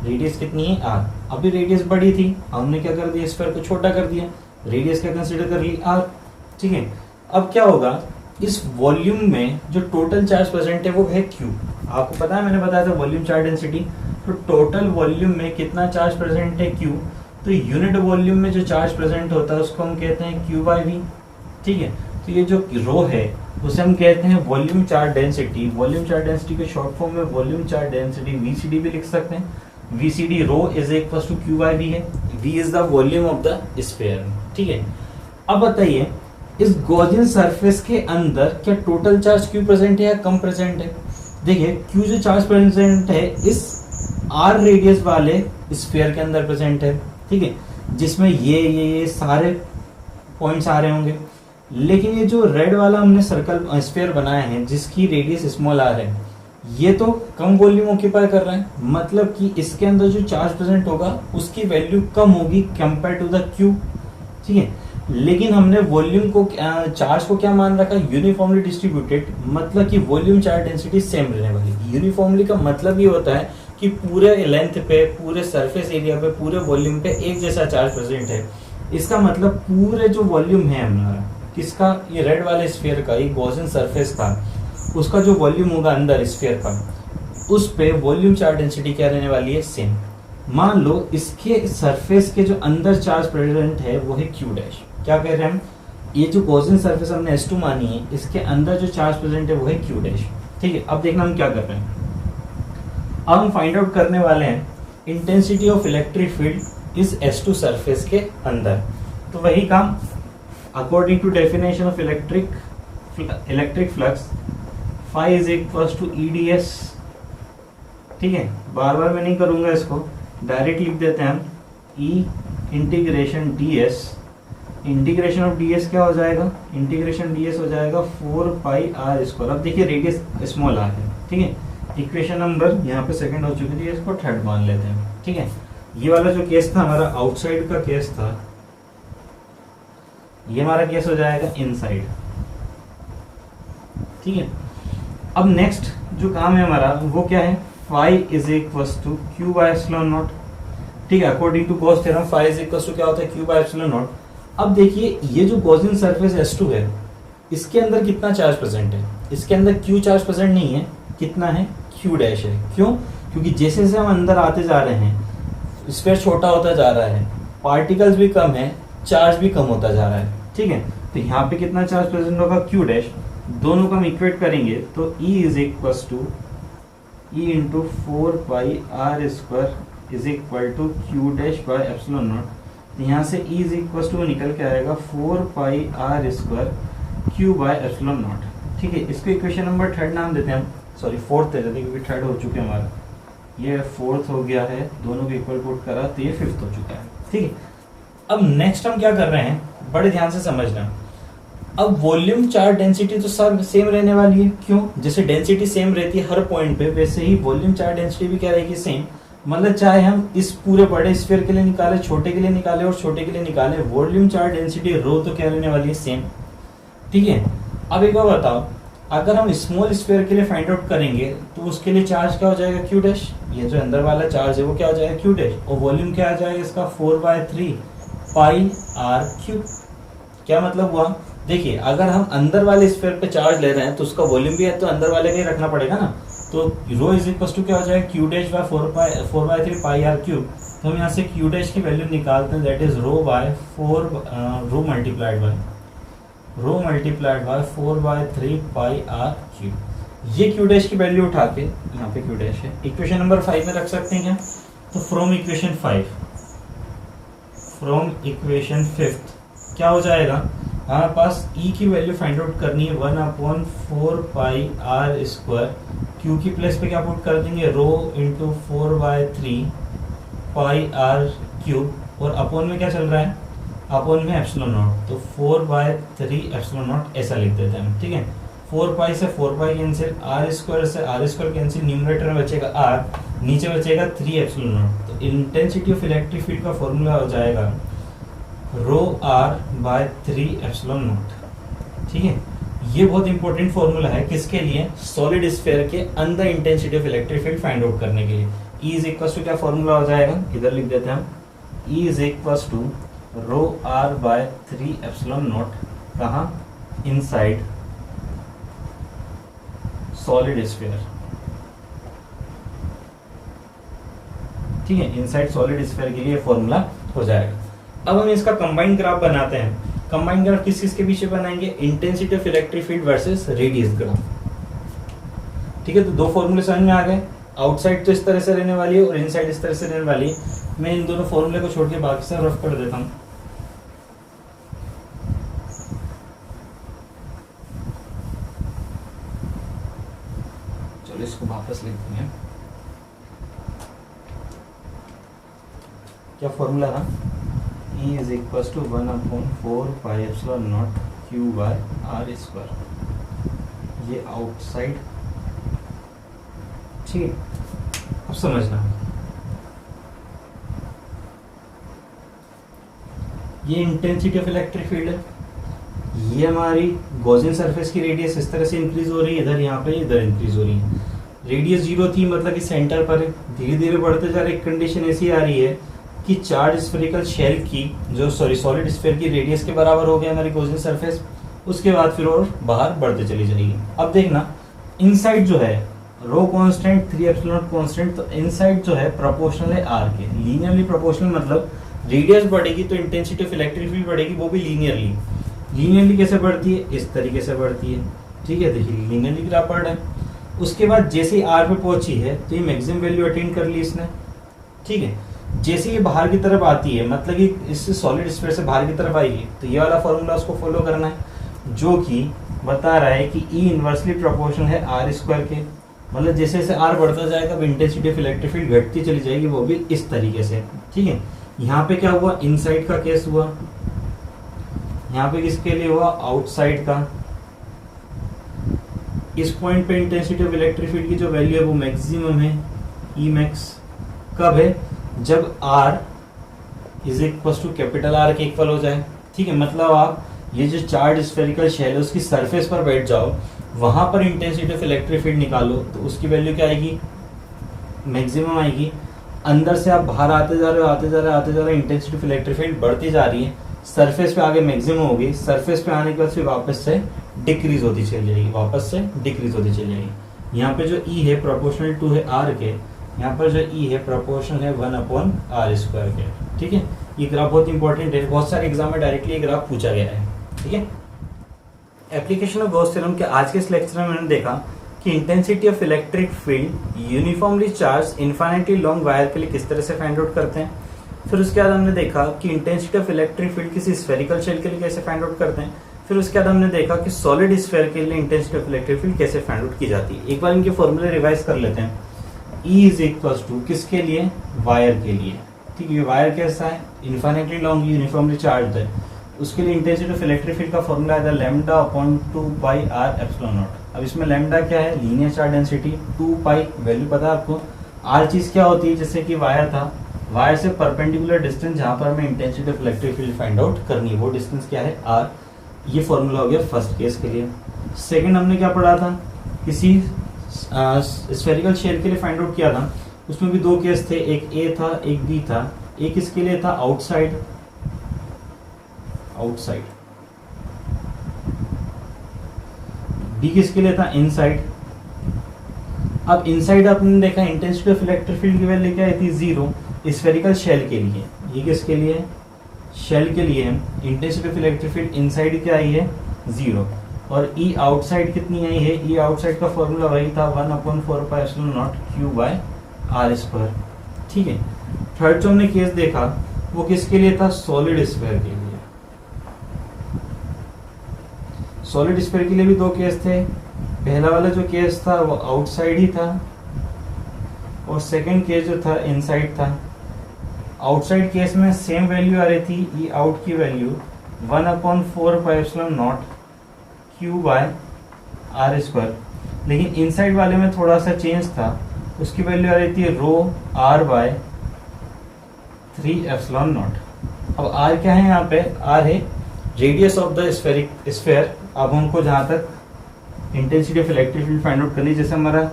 रेडियस कितनी है R। अभी रेडियस बड़ी थी, हमने क्या कर दिया, स्फीयर को छोटा कर दिया, रेडियस क्या कंसीडर कर ली R, ठीक है। अब क्या होगा, इस वॉल्यूम में जो टोटल चार्ज प्रेजेंट है वो है Q। आपको पता है मैंने बताया था वॉल्यूम चार्ज डेंसिटी, तो टोटल वॉल्यूम में कितना चार्ज प्रेजेंट है Q। तो यूनिट वॉल्यूम में जो चार्ज प्रेजेंट होता है उसको हम कहते हैं Q/V, ठीक है। तो ये जो रो है उसे हम कहते हैं volume charge density. Volume charge density के शॉर्ट फॉर्म में वॉल्यूम चार्ज डेंसिटी VCD भी लिख सकते हैं। VCD rho is equal to Q/V है। V is the volume of the sphere, ठीक है। अब बताइए इस गॉसियन सरफेस के अंदर क्या टोटल चार्ज Q प्रेजेंट है या कम प्रेजेंट है। देखिए Q जो चार्ज प्रेजेंट है इस R रेडियस वाले स्फीयर के अंदर प्रेजेंट है, ठीक है, जिसमें ये सारे पॉइंट्स आ रहे होंगे। लेकिन ये जो रेड वाला हमने सर्कल स्फीयर बनाया है जिसकी रेडियस स्मॉल r है, ये तो कम वॉल्यूम ऑक्यूपाई कर रहा है, मतलब कि इसके अंदर जो चार्ज प्रेजेंट होगा उसकी वैल्यू कम होगी कंपेयर टू द Q, ठीक है। लेकिन हमने वॉल्यूम को चार्ज को क्या मान रखा, यूनिफॉर्मली डिस्ट्रीब्यूटेड, मतलब कि वॉल्यूम चार्ज डेंसिटी सेम रहने वाली। यूनिफॉर्मली का मतलब ये होता है कि पूरे लेंथ पे, पूरे सरफेस एरिया पे, पूरे वॉल्यूम पे एक जैसा चार्ज प्रेजेंट है। इसका मतलब पूरे जो वॉल्यूम है हमारा, किसका, ये रेड वाले स्फीयर का, ये गॉसियन सरफेस का, उसका जो वॉल्यूम होगा अंदर स्फीयर का, उस पे वॉल्यूम चार्ज डेंसिटी क्या रहने वाली है, सेम। मान लो इसके सरफेस के जो अंदर चार्ज प्रेजेंट है वो है क्यू डैश। क्या कह रहे हैं हम, ये जो गॉसियन सरफेस हमने S2 मानी है, इसके अंदर जो चार्ज प्रेजेंट है वो है क्यू डैश। ठीक है, अब देखना हम क्या कर रहे हैं। अब हम फाइंड आउट करने वाले हैं इंटेंसिटी ऑफ इलेक्ट्रिक फील्ड इस S2 सरफेस के अंदर। तो वही काम, according to definition of electric flux, phi is equals to EdS। ठीक है, बार बार मैं नहीं करूंगा इसको, डायरेक्ट लिख देते हैं हम, E integration ds। Integration of ds क्या हो जाएगा, इंटीग्रेशन ds हो जाएगा 4 पाई r स्क्वायर। अब देखिए रेडियस स्मॉल r है। ठीक है, इक्वेशन नंबर यहाँ पे सेकंड हो चुकी थी, इसको थर्ड मान लेते हैं। ठीक है, ये वाला जो केस था हमारा आउटसाइड का केस था, ये हमारा केस हो जाएगा इनसाइड। ठीक है, अब नेक्स्ट जो काम है हमारा वो क्या है, phi is equals to Q by epsilon naught. ठीक है, according to Gauss theorem phi is equals to क्या होता है, क्यू बाय एप्सिलॉन नॉट। अब देखिए ये जो गॉसियन सरफेस S2 है, इसके अंदर कितना चार्ज प्रेजेंट है, इसके अंदर क्यू चार्ज प्रेजेंट नहीं है, कितना है, क्यू डैश है। क्यों, क्योंकि जैसे जैसे हम अंदर आते जा रहे हैं स्फीयर छोटा होता जा रहा है, पार्टिकल्स भी कम है, चार्ज भी कम होता जा रहा है। ठीक है, तो यहाँ पे कितना चार्ज प्रेजेंट होगा, क्यू डैश। दोनों को हम इक्वेट करेंगे तो E is equals to E into 4 pi r square is equal to Q dash by epsilon naught. तो यहाँ से E इज इक्वल्स टू निकल के आएगा 4 pi r square q by epsilon naught. ठीक है, इसको इक्वेशन नंबर थर्ड नाम देते हैं हम, सॉरी फोर्थ दे देते हैं क्योंकि थर्ड हो चुके हैं हमारा, ये फोर्थ हो गया है, दोनों को इक्वल पुट करा तो ये फिफ्थ हो चुका है। ठीक है, अब नेक्स्ट हम क्या कर रहे हैं, बड़े ध्यान से समझना। अब वॉल्यूम चार्ज डेंसिटी तो सब सेम रहने वाली है। क्यों, जैसे डेंसिटी सेम रहती है हर पॉइंट पे, वैसे ही वॉल्यूम चार्ज डेंसिटी भी क्या रहेगी, सेम। मतलब चाहे हम इस पूरे बड़े स्फीयर के लिए निकाले, छोटे के लिए निकाले और छोटे के लिए निकाले, वॉल्यूम चार्ज डेंसिटी रो तो क्या रहने वाली है, सेम। ठीक है, अब एक बार बताओ, अगर हम स्मॉल स्फीयर के लिए फाइंड आउट करेंगे तो उसके लिए चार्ज क्या हो जाएगा, क्यू डैश। ये जो अंदर वाला चार्ज है वो क्या हो जाएगा, क्यू डैश। और वॉल्यूम क्या आ जाएगा इसका, 4/3 पाई r क्यूब। क्या मतलब हुआ, देखिए अगर हम अंदर वाले स्फीयर पे चार्ज ले रहे हैं तो उसका वॉल्यूम भी है तो अंदर वाले का ही रखना पड़ेगा ना। तो रो इज इक्वल टू क्या हो जाएगा, Q dash bye 4/3 pi r cube. तो हम यहाँ से क्यू डैश की वैल्यू निकालते हैं, that is rho by 4 rho multiplied by 4/3 pi r cube. ये क्यू डैश की वैल्यू उठा के यहाँ पे क्यू डैश है, इक्वेशन नंबर 5 में रख सकते हैं क्या। तो फ्रॉम इक्वेशन 5 क्या हो जाएगा, हमारे पास E की वैल्यू फाइंड आउट करनी है 1/4 पाई r स्क्वायर, Q की प्लेस पे क्या पुट कर देंगे, rho into 4/3 pi r cube, और अपॉन में क्या चल रहा है, अपॉन में एप्सिलॉन नॉट, तो 4/3 एप्सिलॉन नॉट ऐसा लिख देते हैं। ठीक है, 4 पाई से 4 पाई कैंसिल, r स्क्वायर से r स्क्वायर कैंसिल, न्यूमरेटर में बचेगा r, नीचे बचेगा 3 एप्सिलॉन नॉट। तो इंटेंसिटी ऑफ इलेक्ट्रिक फील्ड का फॉर्मूला हो जाएगा रो r बाय 3 एप्सिलॉन नॉट। ठीक है, ये बहुत इंपॉर्टेंट फॉर्मूला है किसके लिए, सॉलिड स्फीयर के अंदर intensity of electric field find out करने के लिए। E इज इक्वल टू क्या फॉर्मूला हो जाएगा, इधर लिख देते हैं हम, E is equal to rho r by 3 epsilon naught, कहाँ, इनसाइड सॉलिड स्फीयर। ठीक है, इनसाइड सॉलिड स्फीयर के लिए फॉर्मूला हो जाएगा। अब हम इसका कंबाइंड ग्राफ बनाते हैं। कंबाइंड ग्राफ किस चीज के पीछे बनाएंगे, intensity of electric field versus radius graph. ठीक है, तो दो फॉर्मूले समझ में आ गए, आउटसाइड तो इस तरह से रहने वाली है और इनसाइड इस तरह से रहने वाली है। मैं इन दोनों फॉर्मूले को छोड़ के बाकी सब रफ कर देता हूँ। चलो इसको वापस लिख देंगे, क्या फॉर्मूला था, E is equal to 1/4 pi epsilon naught Q by r square, ये आउटसाइड। ठीक है, अब समझना, ये इंटेंसिटी ऑफ इलेक्ट्रिक फील्ड है, ये हमारी गॉसियन सरफेस की रेडियस इस तरह से इंक्रीज हो रही है, इधर यहाँ पे इधर इंक्रीज हो रही है। रेडियस 0 थी मतलब कि सेंटर पर धीरे धीरे बढ़ते जा रही, कंडीशन ऐसी आ रही है कि चार्ज स्फेरिकल शेल की जो सॉलिड स्फीयर की रेडियस के बराबर हो गया हमारी गॉसियन सरफेस। उसके बाद फिर और बाहर बढ़ते चली जाएगी। अब देखना इनसाइड जो है रो कांस्टेंट 3 एप्सिलॉन नॉट कांस्टेंट, तो इनसाइड जो है प्रोपोर्शनल है आर के, लीनियरली प्रोपोर्शनल मतलब रेडियस बढ़ेगी तो इंटेंसिटी ऑफ इलेक्ट्रिक फील्ड बढ़ेगी, वो भी लीनियरली। लीनियरली कैसे बढ़ती है, इस तरीके से बढ़ती है, ठीक है, देखिए लीनियरली ग्राफ बढ़ रहा है। उसके बाद जैसे ही आर पे पहुंची है तो ये मैक्सिमम वैल्यू अटेन कर ली इसने, ठीक है। जैसे ये बाहर की तरफ आती है, मतलब कि इस सॉलिड स्फीयर से बाहर की तरफ आएगी, तो ये वाला फॉर्मूला उसको फॉलो करना है जो कि बता रहा है कि ई इनवर्सली प्रोपोर्शनल है आर स्क्वायर के, मतलब जैसे जैसे आर बढ़ता जाएगा इंटेंसिटी ऑफ इलेक्ट्रिक फील्ड घटती चली जाएगी, वो भी इस तरीके से, ठीक है। यहाँ पे क्या हुआ, इनसाइड का केस हुआ, यहाँ पे किसके लिए हुआ, आउटसाइड का। इस पॉइंट पे इंटेंसिटी ऑफ इलेक्ट्रिक फील्ड की जो वैल्यू है वो मैक्सिमम है, ई मैक्स। कब है, जब R is equal to capital R के इक्वल हो जाए, ठीक है। मतलब आप ये जो चार्ज स्फेरिकल शेल है उसकी सरफेस पर बैठ जाओ, वहां पर इंटेंसिटी ऑफ इलेक्ट्रिक फील्ड निकालो, तो उसकी वैल्यू क्या आएगी, मैक्सिमम आएगी। अंदर से आप बाहर आते जा रहे हो, आते जा रहे हो, आते जा रहे हो, इंटेंसिटी ऑफ इलेक्ट्रिक फील्ड बढ़ती जा रही है, सरफेस पे आगे मैक्सिमम होगी, सरफेस पे आने के बाद फिर वापस से डिक्रीज होती चली जाएगी, वापस से डिक्रीज होती चली जाएगी। यहाँ पे जो ई है प्रोपोर्शनल टू है आर के, यहाँ पर जो ई है प्रोपोर्शनल है 1/r स्क्वायर के, ठीक है। ये ग्राफ बहुत इंपॉर्टेंट है, बहुत सारे एग्जाम में डायरेक्टली ये ग्राफ पूछा गया है, ठीक है। एप्लीकेशन ऑफ गॉस थ्योरम के आज के इस लेक्चर में मैंने देखा कि intensity of electric field uniformly charge infinitely long wire के लिए किस तरह से फाइंड आउट करते हैं। फिर उसके बाद हमने देखा कि इंटेंसिटी ऑफ इलेक्ट्रिक फील्ड किसी स्फेरिकल शेल के लिए कैसे फाइंड आउट करते हैं। फिर उसके बाद हमने देखा कि सॉलिड स्फीयर के लिए इंटेंसिटी ऑफ इलेक्ट्रिक फील्ड कैसे फाइंड आउट की जाती है। एक बार इनके फॉर्मूले रिवाइज कर लेते हैं। E इज इक्वल टू किसके लिए, वायर के लिए, ठीक है। वायर कैसा है, इनफाइनाइटली लॉन्ग यूनिफॉर्मली चार्ज है, उसके लिए इंटेंसिटी ऑफ इलेक्ट्रिक फील्ड का फॉर्मूला है lambda upon 2πr epsilon naught. अब इसमें लैम्डा क्या है, लीनियर चार्ज डेंसिटी, 2π वैल्यू पता है आपको। आर चीज क्या होती है, जैसे कि वायर था, वायर से परपेंडिकुलर डिस्टेंस जहां पर हमें intensity of electric field find out करनी है, वो डिस्टेंस क्या है, आर। ये फॉर्मूला हो गया फर्स्ट केस के लिए। सेकंड हमने क्या पढ़ा था, किसी स्फेरिकल शेल के लिए फाइंड आउट किया था, उसमें भी दो केस थे, एक ए था एक बी था। एक इसके लिए था आउटसाइड, आउटसाइड, बी किसके लिए था, इनसाइड। अब इनसाइड आपने देखा इंटेंसिटी ऑफ इलेक्ट्रिक फील्ड की वैल्यू क्या आई थी, 0 स्फेरिकल शेल के लिए। ये किसके लिए, शेल के लिए है, intensity of electric field inside क्या आई है, 0। और ई आउटसाइड कितनी आई है, ई आउटसाइड का फॉर्मूला वही था 1/4πr स्क्वायर, ठीक है। थर्ड जो हमने केस देखा वो किसके लिए था, सॉलिड स्फीयर के लिए। सॉलिड स्फीयर के लिए भी दो केस थे। पहला वाला जो केस था वो आउटसाइड ही था, और सेकंड केस जो था इनसाइड था। आउटसाइड केस में सेम वैल्यू आ रही थी, ई आउट की वैल्यू 1/4πr स्क्वायर, लेकिन इनसाइड वाले में थोड़ा सा चेंज था, उसकी वैल्यू आ रही थी ρr/3ε0। अब r क्या है, यहाँ पे r है रेडियस ऑफ द स्फेयर। अब हमको जहां तक intensity of electric field find out करनी है, जैसे हमारा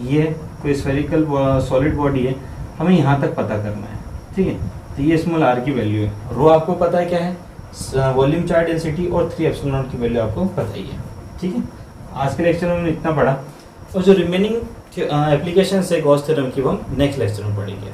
ये कोई स्फेरिकल सॉलिड बॉडी है, हमें यहाँ तक पता करना है, ठीक है। तो ये स्मॉल r की वैल्यू है, रो आपको पता है क्या है, वॉल्यूम चार्ज डेंसिटी, और 3ε0 की वैल्यू आपको पता ही है, ठीक है। आज के लेक्चर में हमने इतना पढ़ा, और जो रिमेनिंग एप्लीकेशन है गॉस थ्योरम की वो हम नेक्स्ट लेक्चर में पढ़ेंगे।